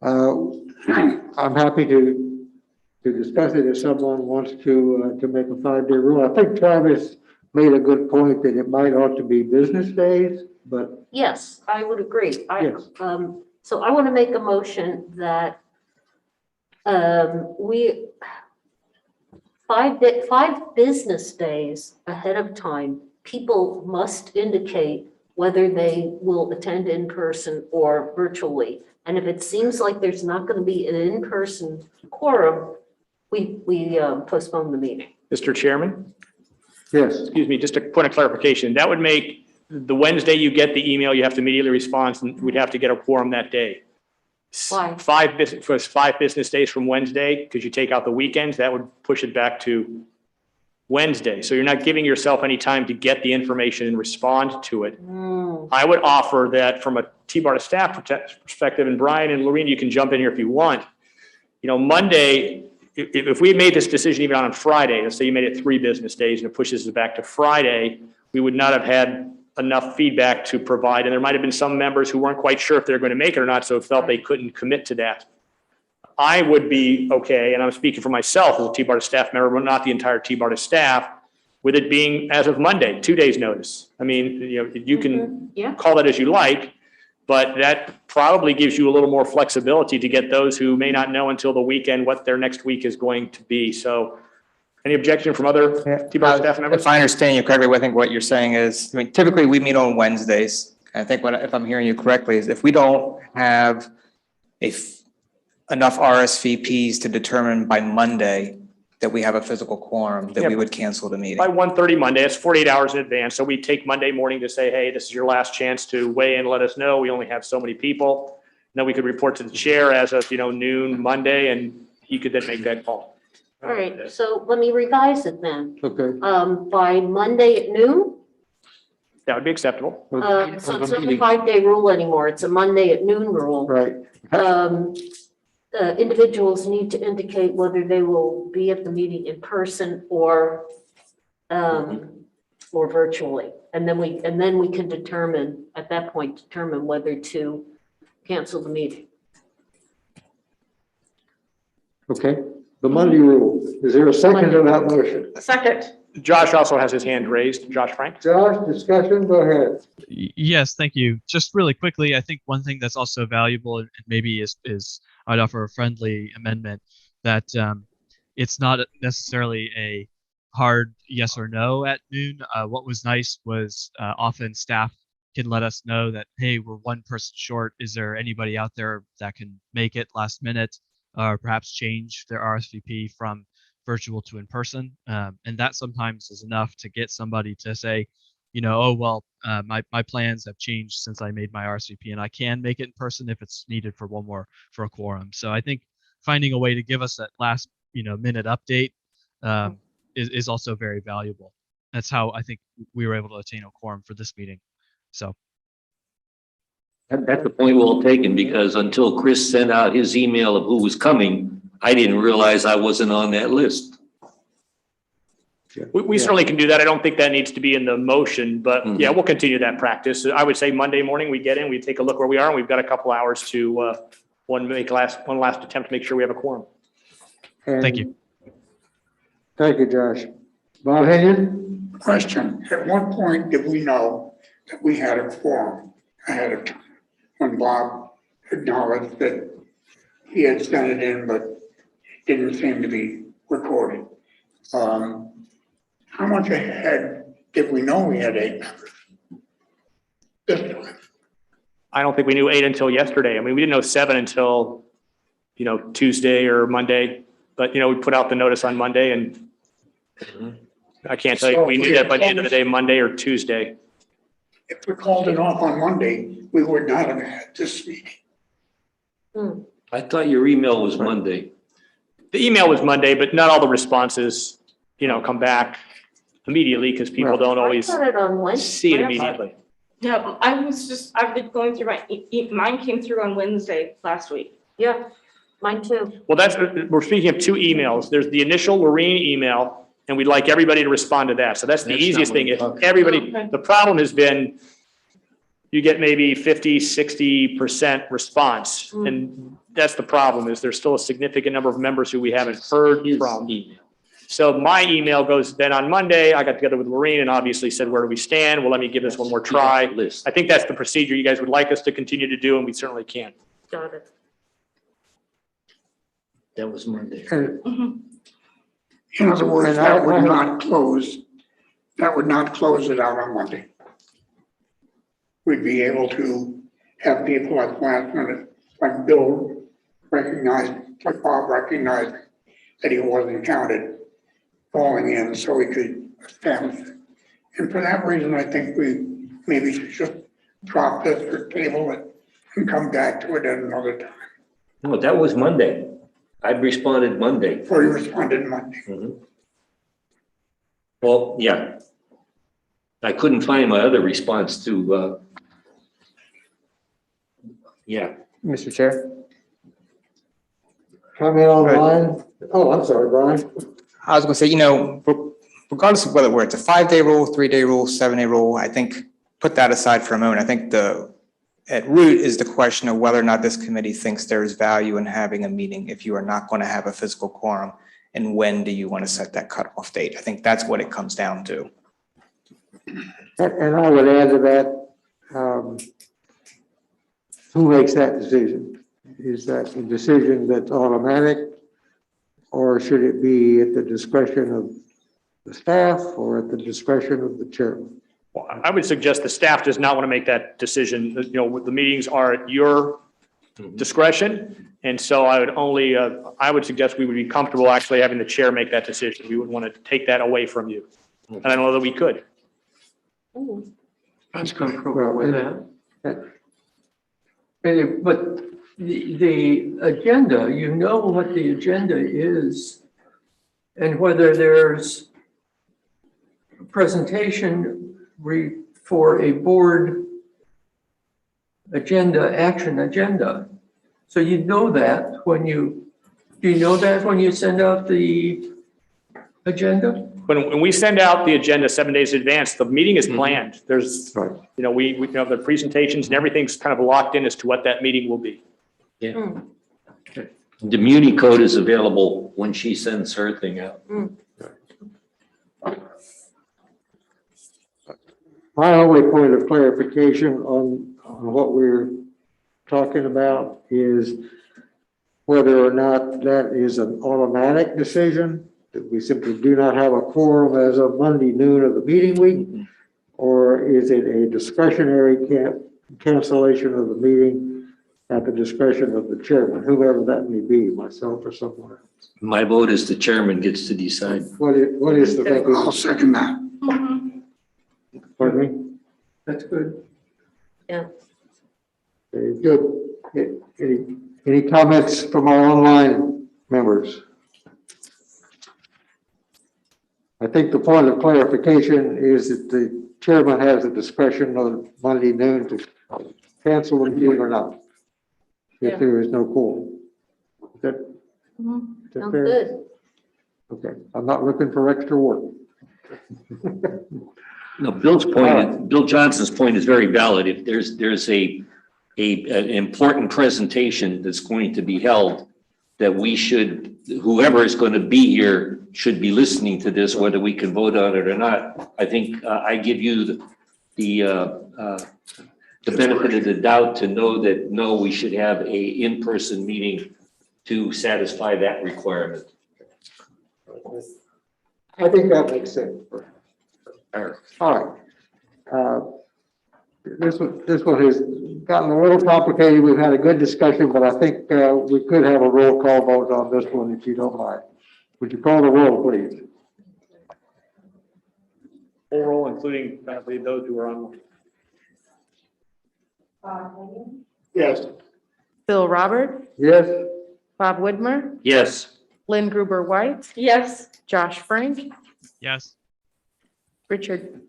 Speaker 2: I'm happy to discuss it if someone wants to make a 5-day rule. I think Travis made a good point that it might ought to be business days, but.
Speaker 7: Yes, I would agree.
Speaker 2: Yes.
Speaker 7: So I want to make a motion that we 5 business days ahead of time, people must indicate whether they will attend in person or virtually. And if it seems like there's not going to be an in-person quorum, we postpone the meeting.
Speaker 1: Mr. Chairman?
Speaker 2: Yes.
Speaker 1: Excuse me, just a point of clarification. That would make the Wednesday you get the email, you have to immediately respond, and we'd have to get a quorum that day.
Speaker 7: Why?
Speaker 1: 5 business days from Wednesday, because you take out the weekends, that would push it back to Wednesday. So you're not giving yourself any time to get the information and respond to it. I would offer that from a TBARTA staff perspective, and Brian and Lorena, you can jump in here if you want. You know, Monday, if we made this decision even on Friday, let's say you made it 3 business days and it pushes it back to Friday, we would not have had enough feedback to provide. And there might have been some members who weren't quite sure if they're going to make it or not, so felt they couldn't commit to that. I would be okay, and I'm speaking for myself as a TBARTA staff member, but not the entire TBARTA staff, with it being as of Monday, 2 days notice. I mean, you know, you can call that as you like, but that probably gives you a little more flexibility to get those who may not know until the weekend what their next week is going to be. So any objection from other TBARTA staff members?
Speaker 5: If I understand you correctly, I think what you're saying is, I mean, typically we meet on Wednesdays. I think if I'm hearing you correctly, is if we don't have enough RSVPs to determine by Monday that we have a physical quorum, that we would cancel the meeting.
Speaker 1: By 1:30 Monday, it's 48 hours in advance. So we take Monday morning to say, hey, this is your last chance to weigh in, let us know. We only have so many people. Then we could report to the chair as of, noon Monday, and he could then make that call.
Speaker 7: All right, so let me revise it then.
Speaker 2: Okay.
Speaker 7: By Monday at noon,
Speaker 1: That would be acceptable.
Speaker 7: so it's not a 5-day rule anymore. It's a Monday at noon rule.
Speaker 2: Right.
Speaker 7: Individuals need to indicate whether they will be at the meeting in person or or virtually. And then we can determine, at that point, determine whether to cancel the meeting.
Speaker 2: Okay, the Monday rule. Is there a second to that motion?
Speaker 6: Second.
Speaker 1: Josh also has his hand raised. Josh Frank?
Speaker 2: Josh, discussion, go ahead.
Speaker 11: Yes, thank you. Just really quickly, I think one thing that's also valuable and maybe is I'd offer a friendly amendment that it's not necessarily a hard yes or no at noon. What was nice was often staff can let us know that, hey, we're one person short. Is there anybody out there that can make it last minute or perhaps change their RSVP from virtual to in person? And that sometimes is enough to get somebody to say, oh, well, my plans have changed since I made my RSVP and I can make it in person if it's needed for a quorum. So I think finding a way to give us that last, minute update is also very valuable. That's how I think we were able to attain a quorum for this meeting. So.
Speaker 4: That's a point well taken, because until Chris sent out his email of who was coming, I didn't realize I wasn't on that list.
Speaker 1: We certainly can do that. I don't think that needs to be in the motion, but yeah, we'll continue that practice. I would say Monday morning we get in, we take a look where we are, and we've got a couple hours to one last attempt to make sure we have a quorum.
Speaker 11: Thank you.
Speaker 2: Thank you, Josh. Bob Henyon?
Speaker 8: Question, at what point did we know that we had a quorum ahead of time? When Bob acknowledged that he had sent it in, but it didn't seem to be recorded. How much ahead did we know we had 8 members? This time.
Speaker 1: I don't think we knew 8 until yesterday. I mean, we didn't know 7 until, Tuesday or Monday, but, we put out the notice on Monday, and I can't tell you, we knew that by the end of the day, Monday or Tuesday.
Speaker 8: If we called it off on Monday, we would not have had this meeting.
Speaker 4: I thought your email was Monday.
Speaker 1: The email was Monday, but not all the responses, come back immediately because people don't always
Speaker 7: I got it on Wednesday.
Speaker 1: see it immediately.
Speaker 6: Yeah, I've been going through mine came through on Wednesday last week.
Speaker 7: Yeah, mine too.
Speaker 1: Well, we're speaking of 2 emails. There's the initial Lorraine email, and we'd like everybody to respond to that. So that's the
Speaker 4: That's not
Speaker 1: easiest
Speaker 4: what
Speaker 1: thing.
Speaker 4: we're
Speaker 1: If
Speaker 4: talking
Speaker 1: everybody,
Speaker 6: about.
Speaker 1: the problem has been you get maybe 50, 60% response. And that's the problem, is there's still a significant number of members who we haven't heard from. So my email goes then on Monday, I got together with Lorraine and obviously said, where do we stand? Well, let me give this one more try. I think that's the procedure you guys would like us to continue to do, and we certainly can.
Speaker 7: Got it.
Speaker 4: That was Monday.
Speaker 8: In other words, that would not close it out on Monday. We'd be able to have people at last minute, like Bill recognized, like Bob recognized that he wasn't counted, falling in so we could establish it. And for that reason, I think we maybe should just drop this or table it and come back to it at another time.
Speaker 4: No, that was Monday. I responded Monday.
Speaker 8: Or you responded Monday.
Speaker 4: Well, yeah. I couldn't find my other response to, yeah.
Speaker 5: Mr. Chair?
Speaker 2: Comment online? Oh, I'm sorry, Brian.
Speaker 5: I was gonna say, regardless of whether it's a 5-day rule, 3-day rule, 7-day rule, I think put that aside for a moment. I think at root is the question of whether or not this committee thinks there's value in having a meeting if you are not going to have a physical quorum, and when do you want to set that cutoff date? I think that's what it comes down to.
Speaker 2: And I would add to that, who makes that decision? Is that a decision that's automatic? Or should it be at the discretion of the staff or at the discretion of the chairman?
Speaker 1: Well, I would suggest the staff does not want to make that decision. The meetings are at your discretion. And so I would suggest we would be comfortable actually having the chair make that decision. We would want to take that away from you. And I don't know that we could.
Speaker 10: I'm comfortable with that. But the agenda, what the agenda is, and whether there's a presentation for a board action agenda. So you know that when you send out the agenda?
Speaker 1: When we send out the agenda 7 days in advance, the meeting is planned. There's,
Speaker 2: Right.
Speaker 1: you know, we have the presentations and everything's kind of locked in as to what that meeting will be.
Speaker 4: The Muni code is available when she sends her thing out.
Speaker 2: My only point of clarification on what we're talking about is whether or not that is an automatic decision, that we simply do not have a quorum as of Monday noon of the meeting week, or is it a discretionary cancellation of the meeting at the discretion of the chairman, whoever that may be, myself or someone else?
Speaker 4: My vote is the chairman gets to decide.
Speaker 2: What is the thinking?
Speaker 8: I'll second that.
Speaker 2: Pardon me?
Speaker 10: That's good.
Speaker 2: Very good. Any comments from our online members? I think the point of clarification is that the chairman has the discretion on Monday noon to cancel the meeting or not, if there is no quorum. Is that
Speaker 7: Sounds
Speaker 2: fair?
Speaker 7: good.
Speaker 2: Okay, I'm not looking for extra work.
Speaker 4: No, Bill Johnson's point is very valid. If there's an important presentation that's going to be held, that we should, whoever is going to be here should be listening to this, whether we can vote on it or not. I think I give you the benefit of the doubt to know that, no, we should have a in-person meeting to satisfy that requirement.
Speaker 2: I think that makes sense. All right. This one has gotten a little complicated. We've had a good discussion, but I think we could have a roll call vote on this one if you don't mind. Would you call the roll, please?
Speaker 1: Full roll, including those who are on.
Speaker 8: Yes.
Speaker 3: Phil Robert,
Speaker 2: Yes?
Speaker 3: Bob Widmer,
Speaker 4: Yes.
Speaker 3: Lynn Gruber White,
Speaker 6: Yes.
Speaker 3: Josh Frank,
Speaker 11: Yes.
Speaker 3: Richard,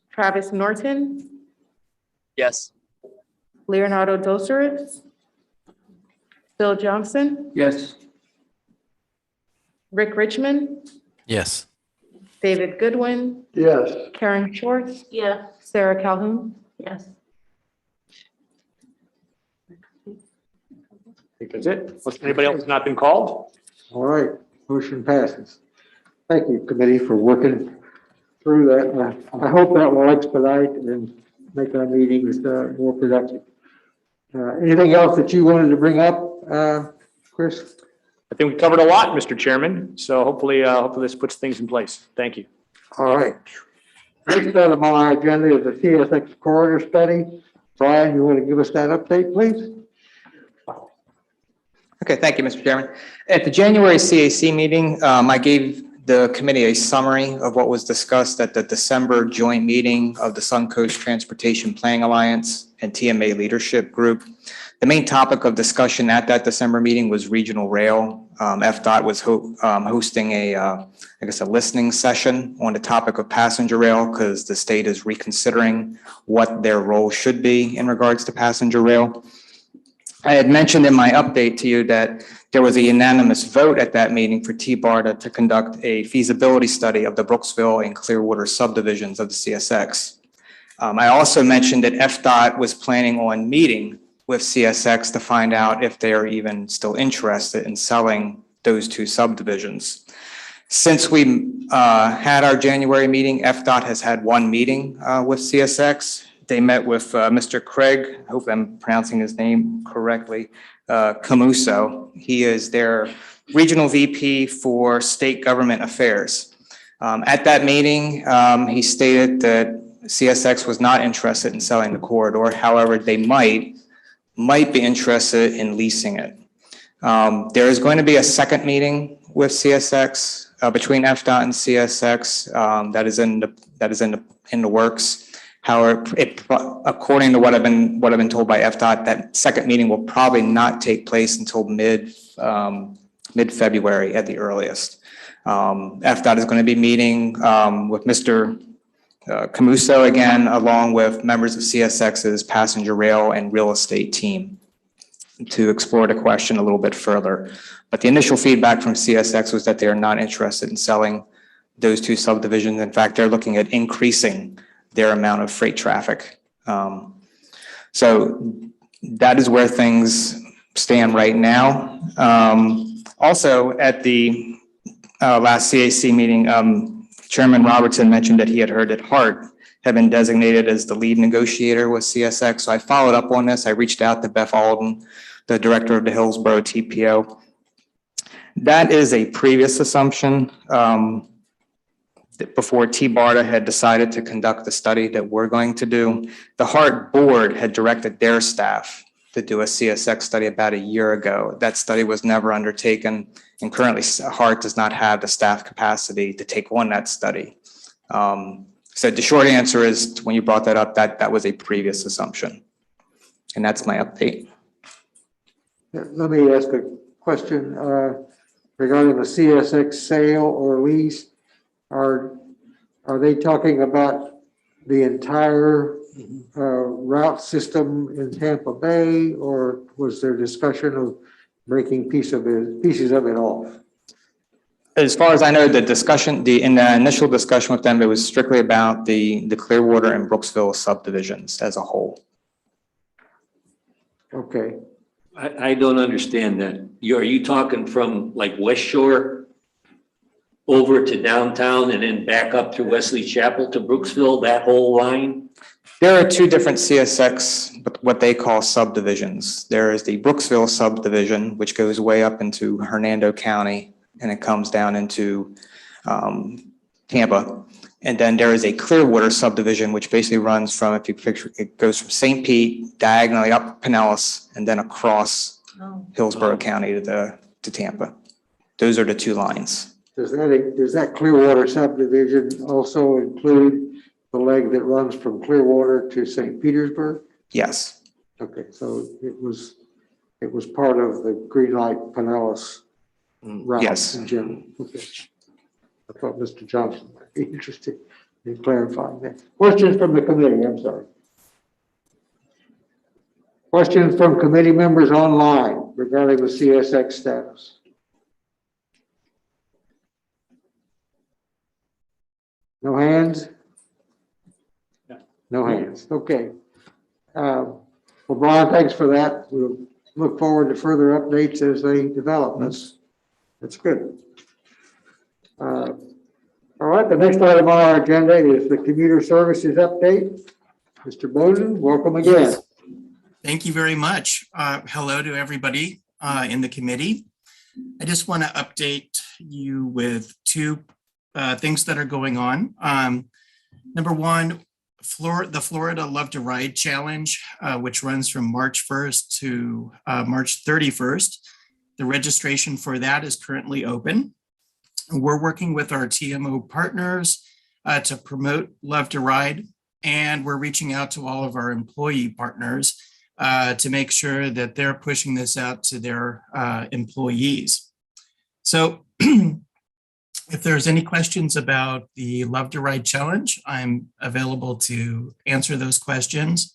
Speaker 3: Travis Norton,
Speaker 12: Yes.
Speaker 3: Leonardo Dosaris, Bill Johnson,
Speaker 10: Yes.
Speaker 3: Rick Richmond,
Speaker 13: Yes.
Speaker 3: David Goodwin,
Speaker 2: Yes.
Speaker 3: Karen Schwartz,
Speaker 7: Yeah.
Speaker 3: Sarah Calhoun.
Speaker 7: Yes.
Speaker 1: I think that's it. Anybody else has not been called?
Speaker 2: All right, motion passes. Thank you, committee, for working through that. I hope that will expedite and make our meetings more productive. Anything else that you wanted to bring up, Chris?
Speaker 1: I think we covered a lot, Mr. Chairman. So hopefully this puts things in place. Thank you.
Speaker 2: All right. Next item on our agenda is the CSX corridor study. Brian, you want to give us that update, please?
Speaker 5: Okay, thank you, Mr. Chairman. At the January CAC meeting, I gave the committee a summary of what was discussed at the December joint meeting of the Suncoast Transportation Planning Alliance and TMA Leadership Group. The main topic of discussion at that December meeting was regional rail. FDOT was hosting a listening session on the topic of passenger rail because the state is reconsidering what their role should be in regards to passenger rail. I had mentioned in my update to you that there was a unanimous vote at that meeting for TBARTA to conduct a feasibility study of the Brooksville and Clearwater subdivisions of the CSX. I also mentioned that FDOT was planning on meeting with CSX to find out if they are even still interested in selling those two subdivisions. Since we had our January meeting, FDOT has had one meeting with CSX. They met with Mr. Craig, I hope I'm pronouncing his name correctly, Camuso. He is their regional VP for state government affairs. At that meeting, he stated that CSX was not interested in selling the corridor. However, they might be interested in leasing it. There is going to be a second meeting with CSX between FDOT and CSX that is in the works. However, according to what I've been told by FDOT, that second meeting will probably not take place until mid-February at the earliest. FDOT is going to be meeting with Mr. Camuso again, along with members of CSX's passenger rail and real estate team. to explore the question a little bit further. But the initial feedback from CSX was that they are not interested in selling those two subdivisions. In fact, they're looking at increasing their amount of freight traffic. So that is where things stand right now. Also, at the last CAC meeting, Chairman Robertson mentioned that he had heard that Hart had been designated as the lead negotiator with CSX. So I followed up on this. I reached out to Beth Alden, the director of the Hillsborough TPO. That is a previous assumption. Before TBARTA had decided to conduct the study that we're going to do, the Hart board had directed their staff to do a CSX study about a year ago. That study was never undertaken, and currently Hart does not have the staff capacity to take on that study. So the short answer is, when you brought that up, that was a previous assumption. And that's my update.
Speaker 2: Let me ask a question regarding the CSX sale or lease. Are they talking about the entire route system in Tampa Bay, or was there discussion of breaking pieces of it off?
Speaker 5: As far as I know, the discussion, in the initial discussion with them, it was strictly about the Clearwater and Brooksville subdivisions as a whole.
Speaker 2: Okay.
Speaker 4: I don't understand that. Are you talking from like West Shore over to downtown and then back up through Wesley Chapel to Brooksville, that whole line?
Speaker 5: There are two different CSX, what they call subdivisions. There is the Brooksville subdivision, which goes way up into Hernando County, and it comes down into Tampa. And then there is a Clearwater subdivision, which basically runs from, if you picture, it goes from St. Pete diagonally up Pinellas and then across Hillsborough County to Tampa. Those are the two lines.
Speaker 2: Does that Clearwater subdivision also include the leg that runs from Clearwater to St. Petersburg?
Speaker 5: Yes.
Speaker 2: Okay, so it was part of the Green Light Pinellas route.
Speaker 5: Yes.
Speaker 2: In general. Okay. I thought Mr. Johnson might be interested in clarifying that. Questions from the committee? I'm sorry. Questions from committee members online regarding the CSX status? No hands? No hands. Okay. Well, Brian, thanks for that. We'll look forward to further updates as they develop. That's good. All right, the next item on our agenda is the commuter services update. Mr. Bowden, welcome again.
Speaker 13: Yes. Thank you very much. Hello to everybody in the committee. I just want to update you with two things that are going on. Number one, the Florida Love to Ride Challenge, which runs from March 1st to March 31st. The registration for that is currently open. We're working with our TMO partners to promote Love to Ride, and we're reaching out to all of our employee partners to make sure that they're pushing this out to their employees. So if there's any questions about the Love to Ride Challenge, I'm available to answer those questions.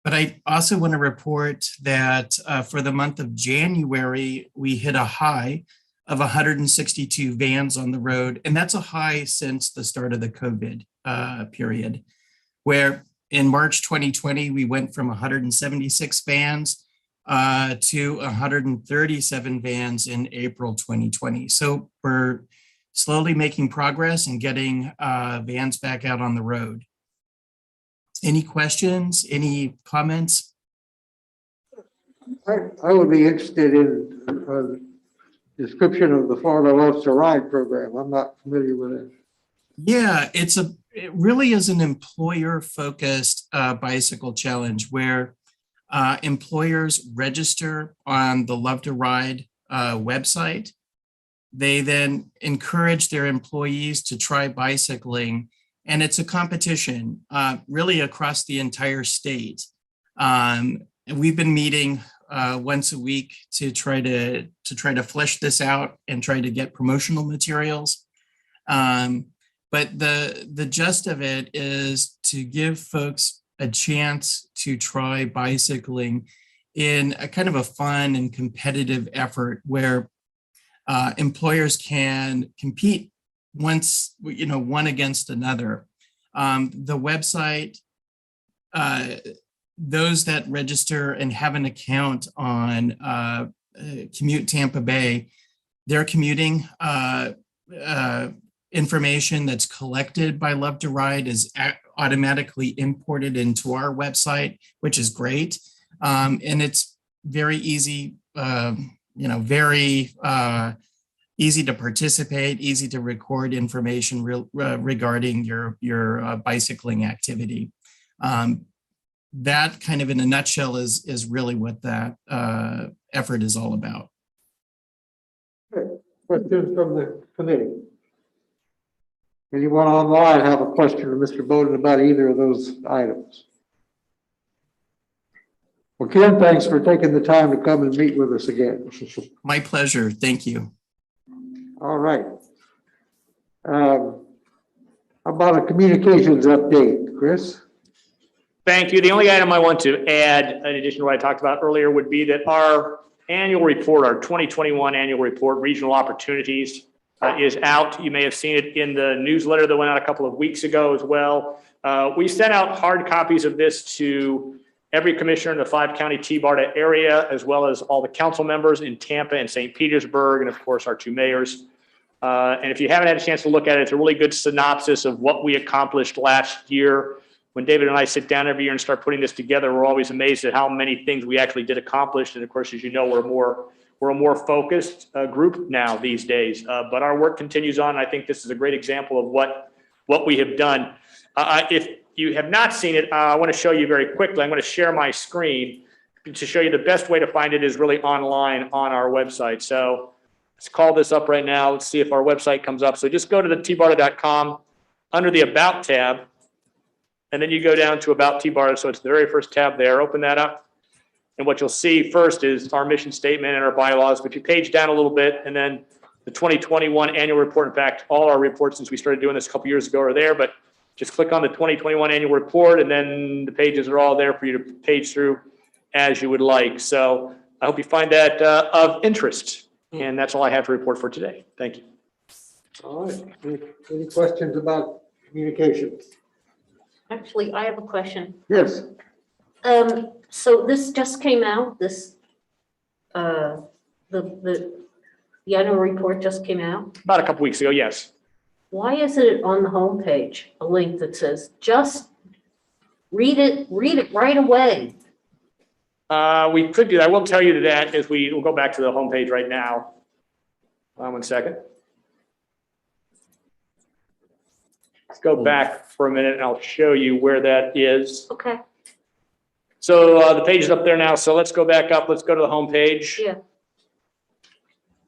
Speaker 13: But I also want to report that for the month of January, we hit a high of 162 vans on the road. And that's a high since the start of the COVID period, where in March 2020, we went from 176 vans to 137 vans in April 2020. So we're slowly making progress and getting vans back out on the road. Any questions, any comments?
Speaker 2: I would be interested in description of the Florida Loves to Ride program. I'm not familiar with it.
Speaker 13: Yeah, it really is an employer-focused bicycle challenge where employers register on the Love to Ride website. They then encourage their employees to try bicycling, and it's a competition really across the entire state. And we've been meeting once a week to try to flesh this out and try to get promotional materials. But the gist of it is to give folks a chance to try bicycling in a kind of a fun and competitive effort where employers can compete once, one against another. The website, those that register and have an account on Commute Tampa Bay, their commuting information that's collected by Love to Ride is automatically imported into our website, which is great. And it's very easy, very easy to participate, easy to record information regarding your bicycling activity. That kind of in a nutshell is really what that effort is all about.
Speaker 2: Questions from the committee? Anyone online have a question to Mr. Bowden about either of those items? Well, Ken, thanks for taking the time to come and meet with us again.
Speaker 13: My pleasure. Thank you.
Speaker 2: All right. How about a communications update, Chris?
Speaker 1: Thank you. The only item I want to add, in addition to what I talked about earlier, would be that our annual report, our 2021 annual report, Regional Opportunities, is out. You may have seen it in the newsletter that went out a couple of weeks ago as well. We sent out hard copies of this to every commissioner in the 5-county TBARTA area, as well as all the council members in Tampa and St. Petersburg, and of course our 2 mayors. And if you haven't had a chance to look at it, it's a really good synopsis of what we accomplished last year. When David and I sit down every year and start putting this together, we're always amazed at how many things we actually did accomplish. And of course, as you know, we're a more focused group now these days. But our work continues on. I think this is a great example of what we have done. If you have not seen it, I want to show you very quickly. I'm going to share my screen to show you the best way to find it is really online on our website. So let's call this up right now. Let's see if our website comes up. So just go to the tbarta.com under the About tab, and then you go down to About TBARTA. So it's the very first tab there. Open that up. And what you'll see first is our mission statement and our bylaws. But if you page down a little bit, and then the 2021 annual report. In fact, all our reports since we started doing this a couple years ago are there. But just click on the 2021 annual report, and then the pages are all there for you to page through as you would like. So I hope you find that of interest. And that's all I have to report for today. Thank you.
Speaker 2: All right. Any questions about communications?
Speaker 7: Actually, I have a question.
Speaker 2: Yes.
Speaker 7: So this just came out, this, the annual report just came out.
Speaker 1: About a couple weeks ago, yes.
Speaker 7: Why isn't it on the homepage, a link that says, just read it right away?
Speaker 1: We could do that. I will tell you that as we'll go back to the homepage right now. 1 second. Let's go back for a minute and I'll show you where that is.
Speaker 7: Okay,
Speaker 1: So the page is up there now. So let's go back up. Let's go to the homepage.
Speaker 7: yeah.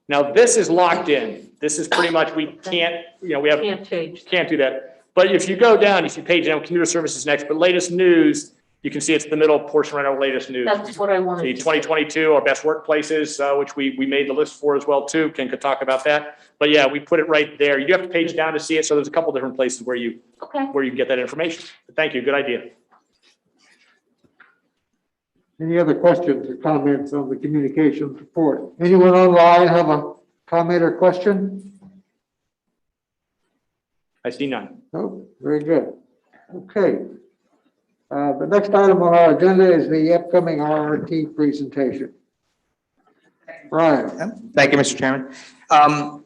Speaker 1: Now this is locked in. This is pretty much, we can't, we
Speaker 7: Can't change.
Speaker 1: can't do that. But if you go down, if you page down, commuter services next, but latest news, you can see it's the middle portion right now, latest news.
Speaker 7: That's what I wanted
Speaker 1: The
Speaker 7: to say.
Speaker 1: 2022, our best workplaces, which we made the list for as well too. Ken could talk about that. But yeah, we put it right there. You do have to page down to see it. So there's a couple different places where you
Speaker 7: Okay.
Speaker 1: can get that information. But thank you. Good idea.
Speaker 2: Any other questions or comments on the communications report? Anyone online have a comment or question?
Speaker 1: I see none.
Speaker 2: No, very good. Okay. The next item on our agenda is the upcoming RRT presentation. Brian.
Speaker 5: Thank you, Mr. Chairman.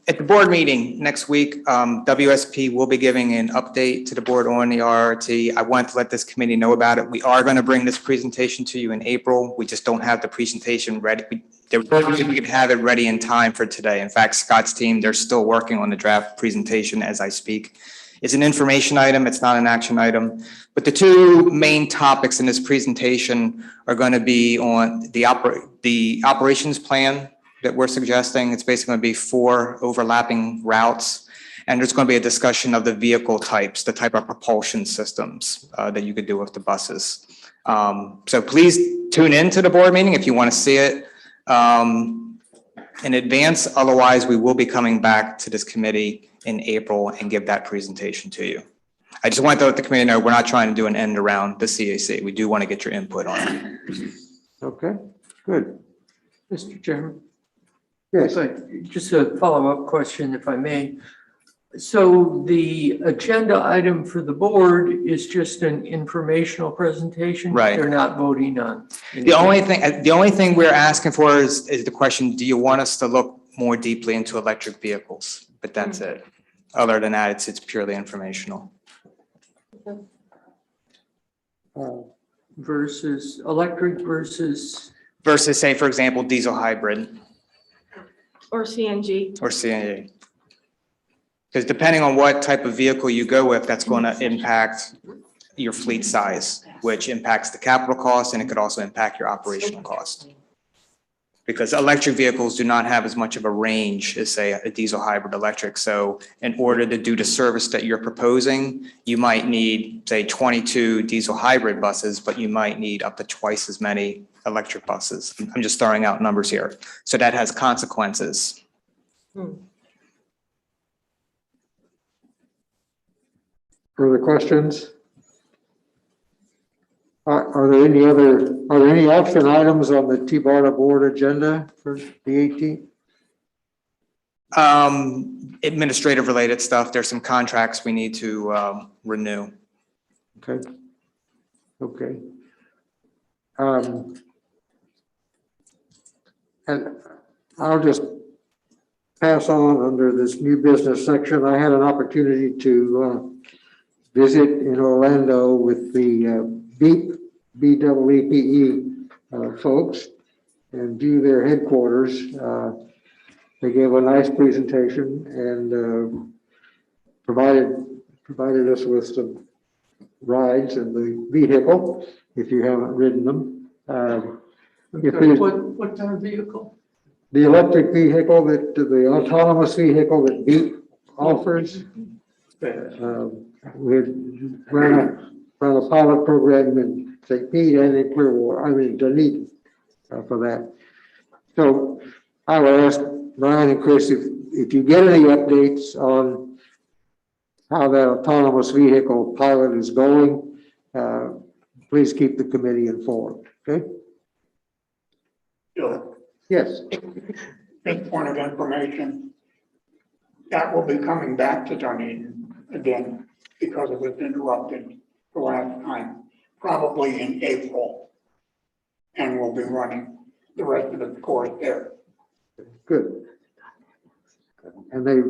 Speaker 5: At the board meeting next week, WSP will be giving an update to the board on the RRT. I want to let this committee know about it. We are going to bring this presentation to you in April. We just don't have the presentation ready. We could have it ready in time for today. In fact, Scott's team, they're still working on the draft presentation as I speak. It's an information item. It's not an action item. But the two main topics in this presentation are going to be on the operations plan that we're suggesting. It's basically going to be 4 overlapping routes. And there's going to be a discussion of the vehicle types, the type of propulsion systems that you could do with the buses. So please tune in to the board meeting if you want to see it in advance. Otherwise, we will be coming back to this committee in April and give that presentation to you. I just want to let the committee know we're not trying to do an end around the CAC. We do want to get your input on it.
Speaker 2: Okay. Good.
Speaker 10: Mr. Chairman,
Speaker 2: Yes.
Speaker 10: just a follow-up question, if I may. So the agenda item for the board is just an informational presentation?
Speaker 5: Right.
Speaker 10: They're not voting on?
Speaker 5: The only thing we're asking for is the question, do you want us to look more deeply into electric vehicles? But that's it. Other than that, it's purely informational.
Speaker 10: Versus electric versus,
Speaker 5: Versus, say, for example, diesel hybrid
Speaker 6: Or CNG.
Speaker 5: or CNG. Because depending on what type of vehicle you go with, that's going to impact your fleet size, which impacts the capital cost, and it could also impact your operational cost. Because electric vehicles do not have as much of a range as, say, a diesel hybrid electric. So in order to do the service that you're proposing, you might need, say, 22 diesel hybrid buses, but you might need up to twice as many electric buses. I'm just throwing out numbers here. So that has consequences.
Speaker 2: Further questions? Are there any action items on the TBARTA board agenda for the 18th?
Speaker 5: Administrative related stuff. There's some contracts we need to renew.
Speaker 2: Okay. Okay. And I'll just pass on under this new business section. I had an opportunity to visit in Orlando with the BEEPE folks and view their headquarters. They gave a nice presentation and provided us with some rides in the vehicle, if you haven't ridden them.
Speaker 10: what kind of vehicle?
Speaker 2: The electric vehicle the autonomous vehicle that BEEPE offers. We ran a pilot program in St. Pete and in Clearwater, Dunedin, for that. So I would ask Brian and Chris if you get any updates on how that autonomous vehicle pilot is going, please keep the committee informed, okay?
Speaker 8: Bill,
Speaker 2: Yes.
Speaker 8: just point of information, that will be coming back to Dunedin again because it was interrupted the last time, probably in April. And we'll be running the rest of the course there.
Speaker 2: Good. And they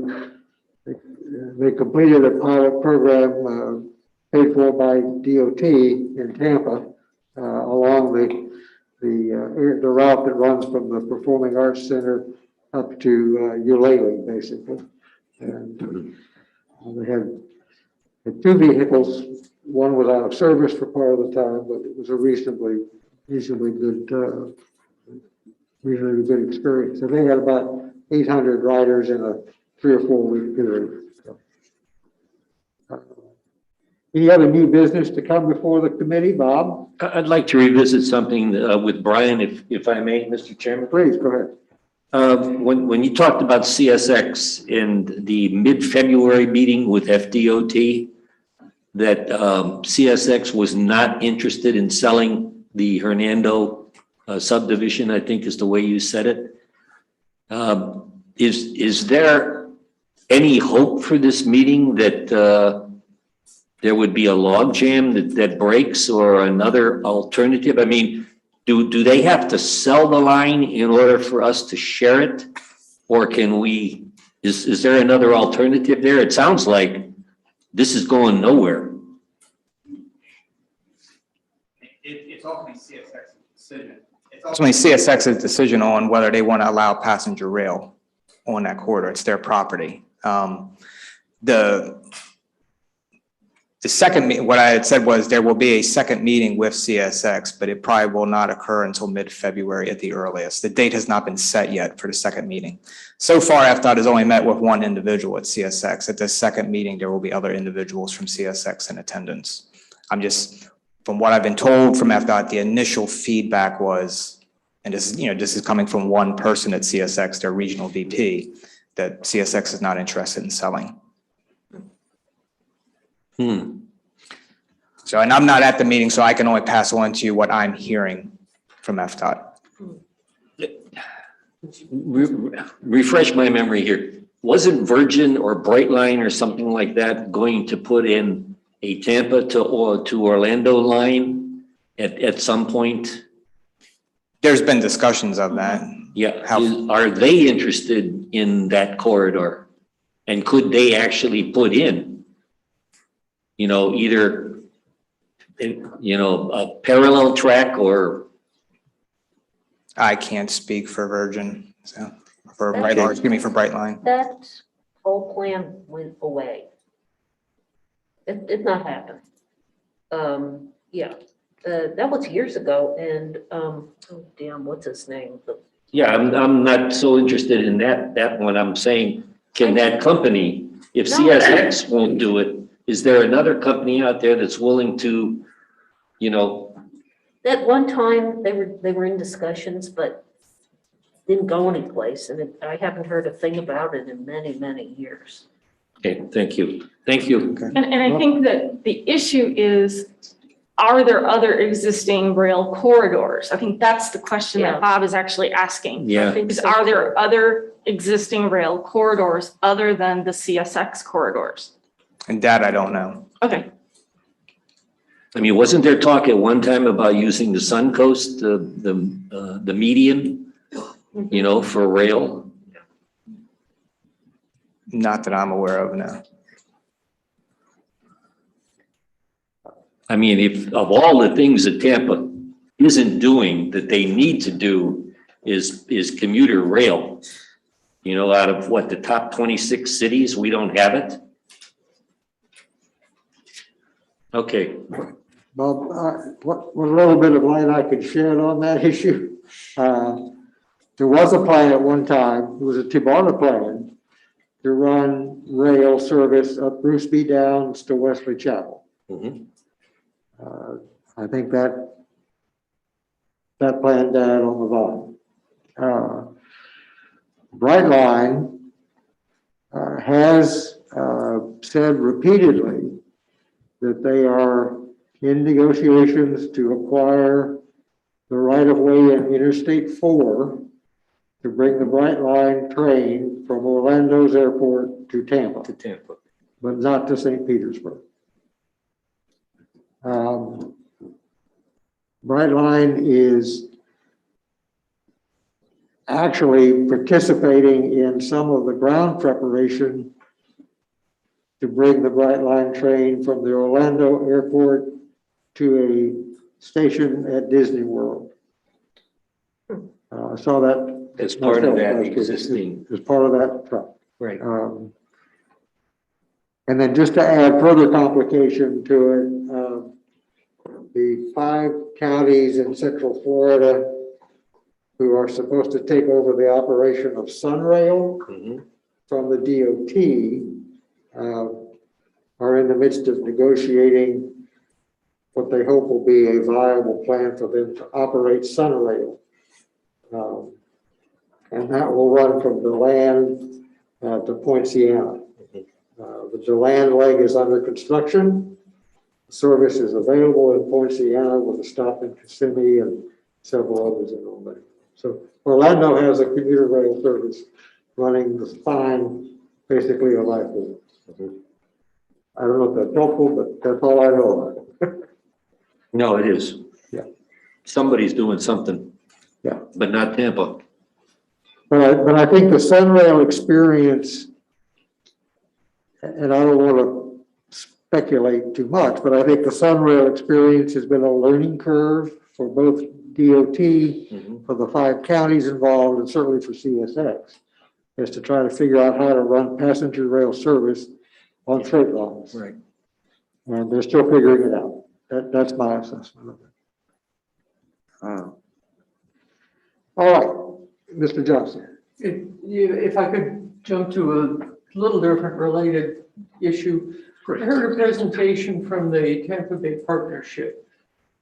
Speaker 2: completed a pilot program paid for by DOT in Tampa along the route that runs from the Performing Arts Center up to Eulalie, basically. And they had two vehicles. One was out of service for part of the time, but it was a reasonably good experience. So they had about 800 riders in a 3 or 4 week period. So, any other new business to come before the committee, Bob?
Speaker 4: I'd like to revisit something with Brian, if I may, Mr. Chairman.
Speaker 2: Please, go ahead.
Speaker 4: When you talked about CSX in the mid-February meeting with FDOT, that CSX was not interested in selling the Hernando subdivision, I think is the way you said it. Is there any hope for this meeting that there would be a logjam that breaks or another alternative? I mean, do they have to sell the line in order for us to share it? Or can we, is there another alternative there? It sounds like this is going nowhere.
Speaker 5: It's ultimately CSX's decision. It's ultimately CSX's decision on whether they want to allow passenger rail on that corridor. It's their property. The second, what I had said was there will be a second meeting with CSX, but it probably will not occur until mid-February at the earliest. The date has not been set yet for the second meeting. So far, FDOT has only met with one individual at CSX. At this second meeting, there will be other individuals from CSX in attendance. From what I've been told from FDOT, the initial feedback was, and this is coming from one person at CSX, their regional VP, that CSX is not interested in selling. So, and I'm not at the meeting, so I can only pass on to you what I'm hearing from FDOT.
Speaker 4: refresh my memory here. Wasn't Virgin or Brightline or something like that going to put in a Tampa to Orlando line at some point?
Speaker 5: There's been discussions of that.
Speaker 4: Yeah,
Speaker 5: How-
Speaker 4: are they interested in that corridor? And could they actually put in, either, a parallel track or,
Speaker 5: I can't speak for Virgin, so, for
Speaker 7: Okay.
Speaker 5: Brightline, excuse me, for Brightline.
Speaker 7: That whole plan went away. It did not happen. Yeah, that was years ago and, oh damn, what's his name?
Speaker 4: yeah, I'm not so interested in that one. I'm saying, can that company, if
Speaker 7: No.
Speaker 4: CSX won't do it, is there another company out there that's willing to,
Speaker 7: At one time, they were in discussions, but didn't go anyplace, and I haven't heard a thing about it in many, many years.
Speaker 4: okay, thank you. Thank you.
Speaker 6: And I think that the issue is, are there other existing rail corridors? I think that's the question
Speaker 7: Yeah.
Speaker 6: that Bob is actually asking.
Speaker 4: Yeah.
Speaker 6: Is, are there other existing rail corridors other than the CSX corridors?
Speaker 5: And that I don't know.
Speaker 6: Okay,
Speaker 4: I mean, wasn't there talk at one time about using the Suncoast, the median, for rail?
Speaker 5: Not that I'm aware of, no.
Speaker 4: I mean, if, of all the things that Tampa isn't doing that they need to do is commuter rail. Out of what, the top 26 cities, we don't have it? Okay,
Speaker 2: Bob, what little bit of light I could shed on that issue? There was a plan at one time, it was a TBARTA plan to run rail service up Bruce B. Downs to Wesley Chapel.
Speaker 4: Mhm.
Speaker 2: I think that plan died on the vine. Brightline has said repeatedly that they are in negotiations to acquire the right-of-way in Interstate 4 to bring the Brightline train from Orlando's airport to Tampa, but not to St. Petersburg. Brightline is actually participating in some of the ground preparation to bring the Brightline train from the Orlando airport to a station at Disney World. I saw that.
Speaker 4: as part of that
Speaker 2: myself,
Speaker 4: existing,
Speaker 2: as part of that truck.
Speaker 4: right.
Speaker 2: And then just to add further complication to it, the 5 counties in Central Florida who are supposed to take over the operation of Sunrail
Speaker 4: Mhm.
Speaker 2: from the DOT are in the midst of negotiating what they hope will be a viable plan for them to operate Sunrail. And that will run from DeLand to Point Siena. The DeLand leg is under construction. Service is available in Point Siena with a stop in Kissimmee and several others in Albany. So Orlando has a commuter rail service running the spine, basically a lifeline. I don't know if that's helpful, but that's all I know of.
Speaker 4: No, it is.
Speaker 2: Yeah.
Speaker 4: Somebody's doing something.
Speaker 2: Yeah.
Speaker 4: But not Tampa.
Speaker 2: But I think the Sunrail experience, and I don't want to speculate too much, but I think the Sunrail experience has been a learning curve for both DOT, for the 5 counties involved, and certainly for CSX, is to try to figure out how to run passenger rail service on freight lines.
Speaker 4: Right.
Speaker 2: And they're still figuring it out. That's my assessment of it. All right, Mr. Johnson.
Speaker 10: If I could jump to a little different related issue. I heard a presentation from the Tampa Bay Partnership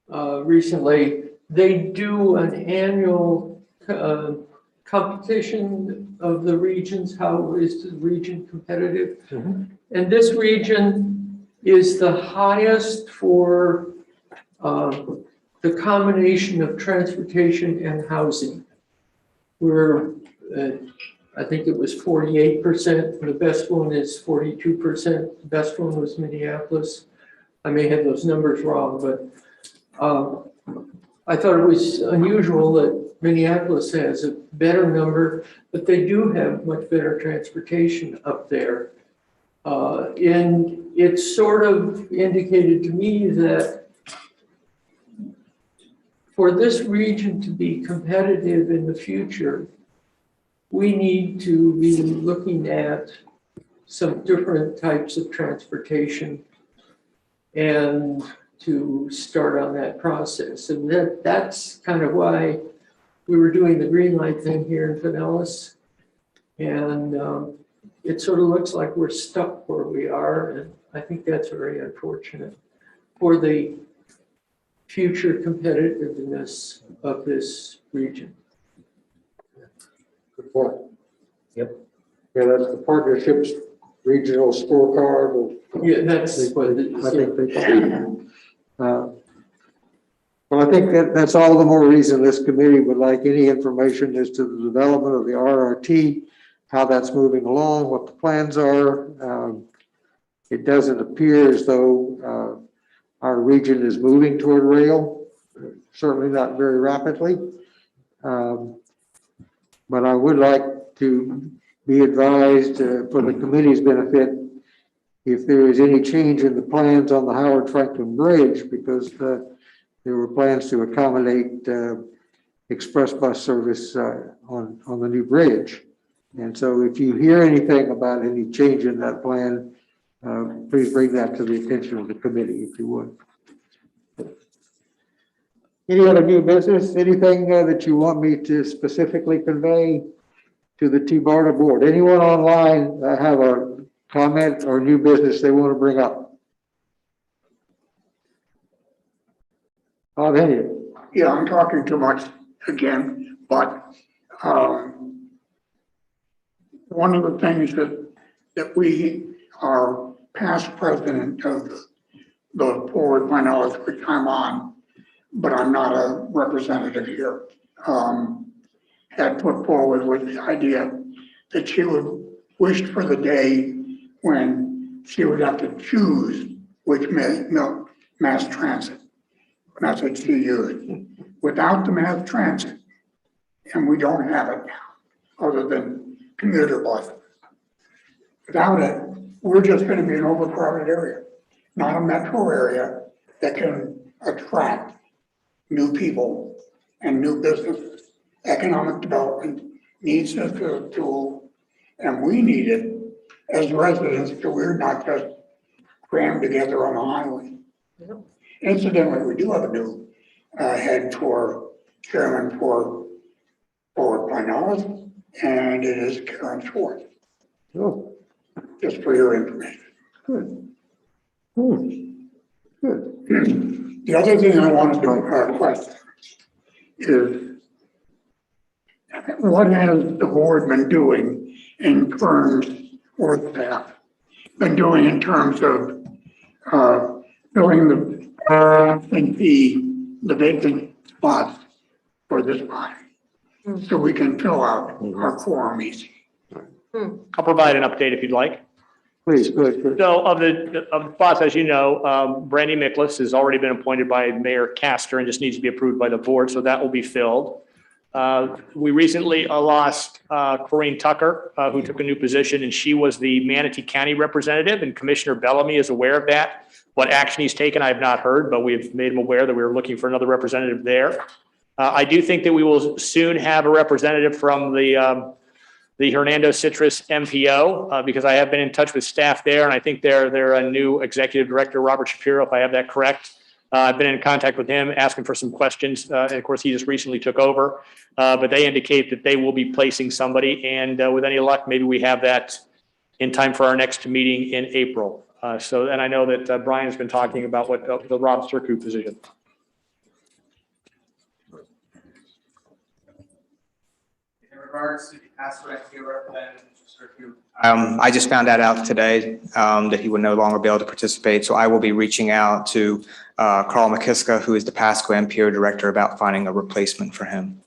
Speaker 10: recently. They do an annual competition of the regions. How is the region competitive? And this region is the highest for the combination of transportation and housing. we're, I think it was 48%. The best one is 42%. The best one was Minneapolis. I may have those numbers wrong, but I thought it was unusual that Minneapolis has a better number, but they do have much better transportation up there. And it sort of indicated to me that for this region to be competitive in the future, we need to be looking at some different types of transportation and to start on that process. And that's kind of why we were doing the green light thing here in Pinellas. And it sort of looks like we're stuck where we are. And I think that's very unfortunate for the future competitiveness of this region.
Speaker 2: Good point. Yep. Yeah, that's the partnerships regional scorecard.
Speaker 10: Yeah, that's what it is.
Speaker 2: I think they, well, I think that's all the more reason this committee would like any information as to the development of the RRT, how that's moving along, what the plans are. It doesn't appear as though our region is moving toward rail, certainly not very rapidly. But I would like to be advised for the committee's benefit if there is any change in the plans on the Howard Franklin Bridge, because there were plans to accommodate express bus service on the new bridge. And so if you hear anything about any change in that plan, please bring that to the attention of the committee, if you would. Any other new business? Anything that you want me to specifically convey to the TBARTA board? Anyone online have a comment or new business they want to bring up?
Speaker 8: Yeah, I'm talking too much again, but one of the things that we are past president of the board when I was, which I'm on, but I'm not a representative here, had put forward with the idea that she would wish for the day when she would have to choose which mass transit. And that's what she used. Without the mass transit, and we don't have it now, other than commuter buses. Without it, we're just going to be an overcrowded area, not a metro area that can attract new people and new businesses. Economic development needs this tool, and we need it as residents, so we're not just crammed together on the highway.
Speaker 7: Yep.
Speaker 8: Incidentally, we do have a new head for chairman for Pinellas, and it is Karen Schwartz.
Speaker 2: Oh,
Speaker 8: Just for your information.
Speaker 2: good. Good.
Speaker 8: The other thing I wanted to request is what has the board been doing in terms, or staff, been doing in terms of filling the vacant spots for this body, so we can fill out our quorum easy.
Speaker 1: I'll provide an update if you'd like.
Speaker 2: Please, good.
Speaker 1: So of the spots, as you know, Brandy Miklas has already been appointed by Mayor Castor and just needs to be approved by the board, so that will be filled. We recently lost Corinne Tucker, who took a new position, and she was the Manatee County representative, and Commissioner Bellamy is aware of that. What action he's taken, I have not heard, but we've made him aware that we were looking for another representative there. I do think that we will soon have a representative from the Hernando Citrus MPO, because I have been in touch with staff there, and I think they're a new executive director, Robert Shapiro, if I have that correct. I've been in contact with him, asking for some questions, and of course, he just recently took over, but they indicate that they will be placing somebody, and with any luck, maybe we have that in time for our next meeting in April. And I know that Brian has been talking about what the Rob Circu position.
Speaker 5: In regards to the password representative, I just found that out today, that he would no longer be able to participate. So I will be reaching out to Carl McKiska, who is the Pasco MPO director, about finding a replacement for him.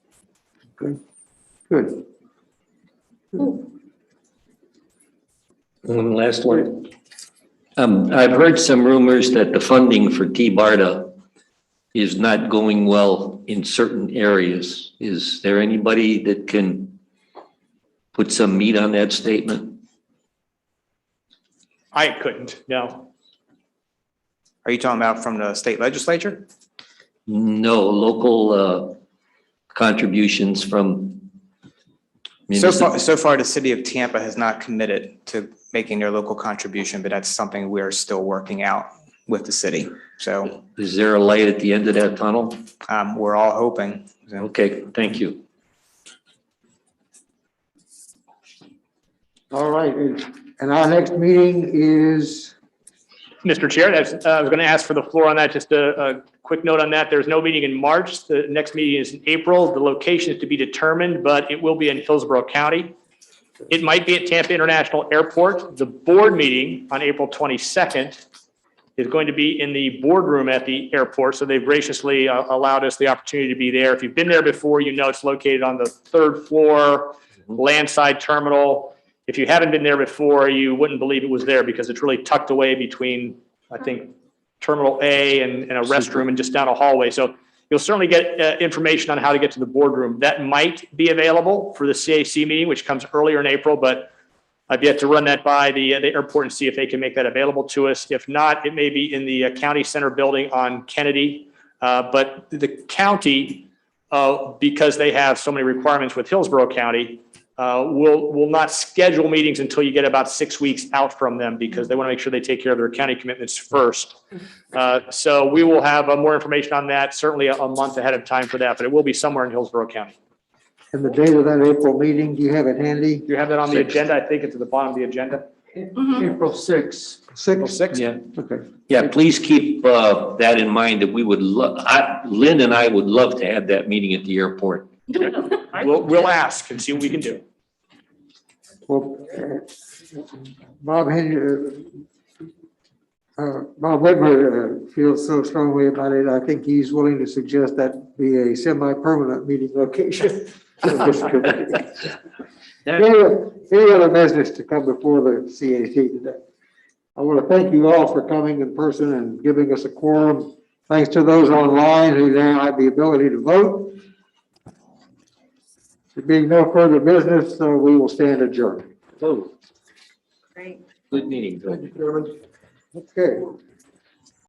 Speaker 2: Good. Good.
Speaker 4: Last one. I've heard some rumors that the funding for TBARTA is not going well in certain areas. Is there anybody that can put some meat on that statement?
Speaker 1: I couldn't, no.
Speaker 5: Are you talking about from the state legislature?
Speaker 4: No, local contributions from
Speaker 5: So far, the city of Tampa has not committed to making their local contribution, but that's something we're still working out with the city. So
Speaker 4: Is there a light at the end of that tunnel?
Speaker 5: we're all hoping. So,
Speaker 4: Okay, thank you.
Speaker 2: All right, and our next meeting is,
Speaker 1: Mr. Chair, I was going to ask for the floor on that. Just a quick note on that. There's no meeting in March. The next meeting is in April. The location is to be determined, but it will be in Hillsborough County. It might be at Tampa International Airport. The board meeting on April 22nd is going to be in the boardroom at the airport. So they've graciously allowed us the opportunity to be there. If you've been there before, you know it's located on the 3rd floor, landside terminal. If you haven't been there before, you wouldn't believe it was there because it's really tucked away between, I think, Terminal A and a restroom and just down a hallway. So you'll certainly get information on how to get to the boardroom. That might be available for the CAC meeting, which comes earlier in April, but I've yet to run that by the airport and see if they can make that available to us. If not, it may be in the county center building on Kennedy. But the county, because they have so many requirements with Hillsborough County, will not schedule meetings until you get about 6 weeks out from them because they want to make sure they take care of their county commitments first. So we will have more information on that, certainly a month ahead of time for that, but it will be somewhere in Hillsborough County.
Speaker 2: and the date of that April meeting, do you have it handy?
Speaker 1: You have that on the agenda? I think it's at the bottom of the agenda.
Speaker 10: April 6th.
Speaker 1: April
Speaker 2: 6?
Speaker 1: 6th?
Speaker 4: Yeah.
Speaker 2: Okay.
Speaker 4: Yeah, please keep that in mind that we would Lynn and I would love to have that meeting at the airport.
Speaker 1: We'll ask and see what we can do.
Speaker 2: Well, Bob Whitmer feels so strongly about it. I think he's willing to suggest that be a semi-permanent meeting location. of this committee. Any other business to come before the CAC today? I want to thank you all for coming in person and giving us a quorum. Thanks to those online who now have the ability to vote. There being no further business, we will stand adjourned.
Speaker 4: Oh,
Speaker 6: Great.
Speaker 4: good meeting, Bill.
Speaker 2: Okay.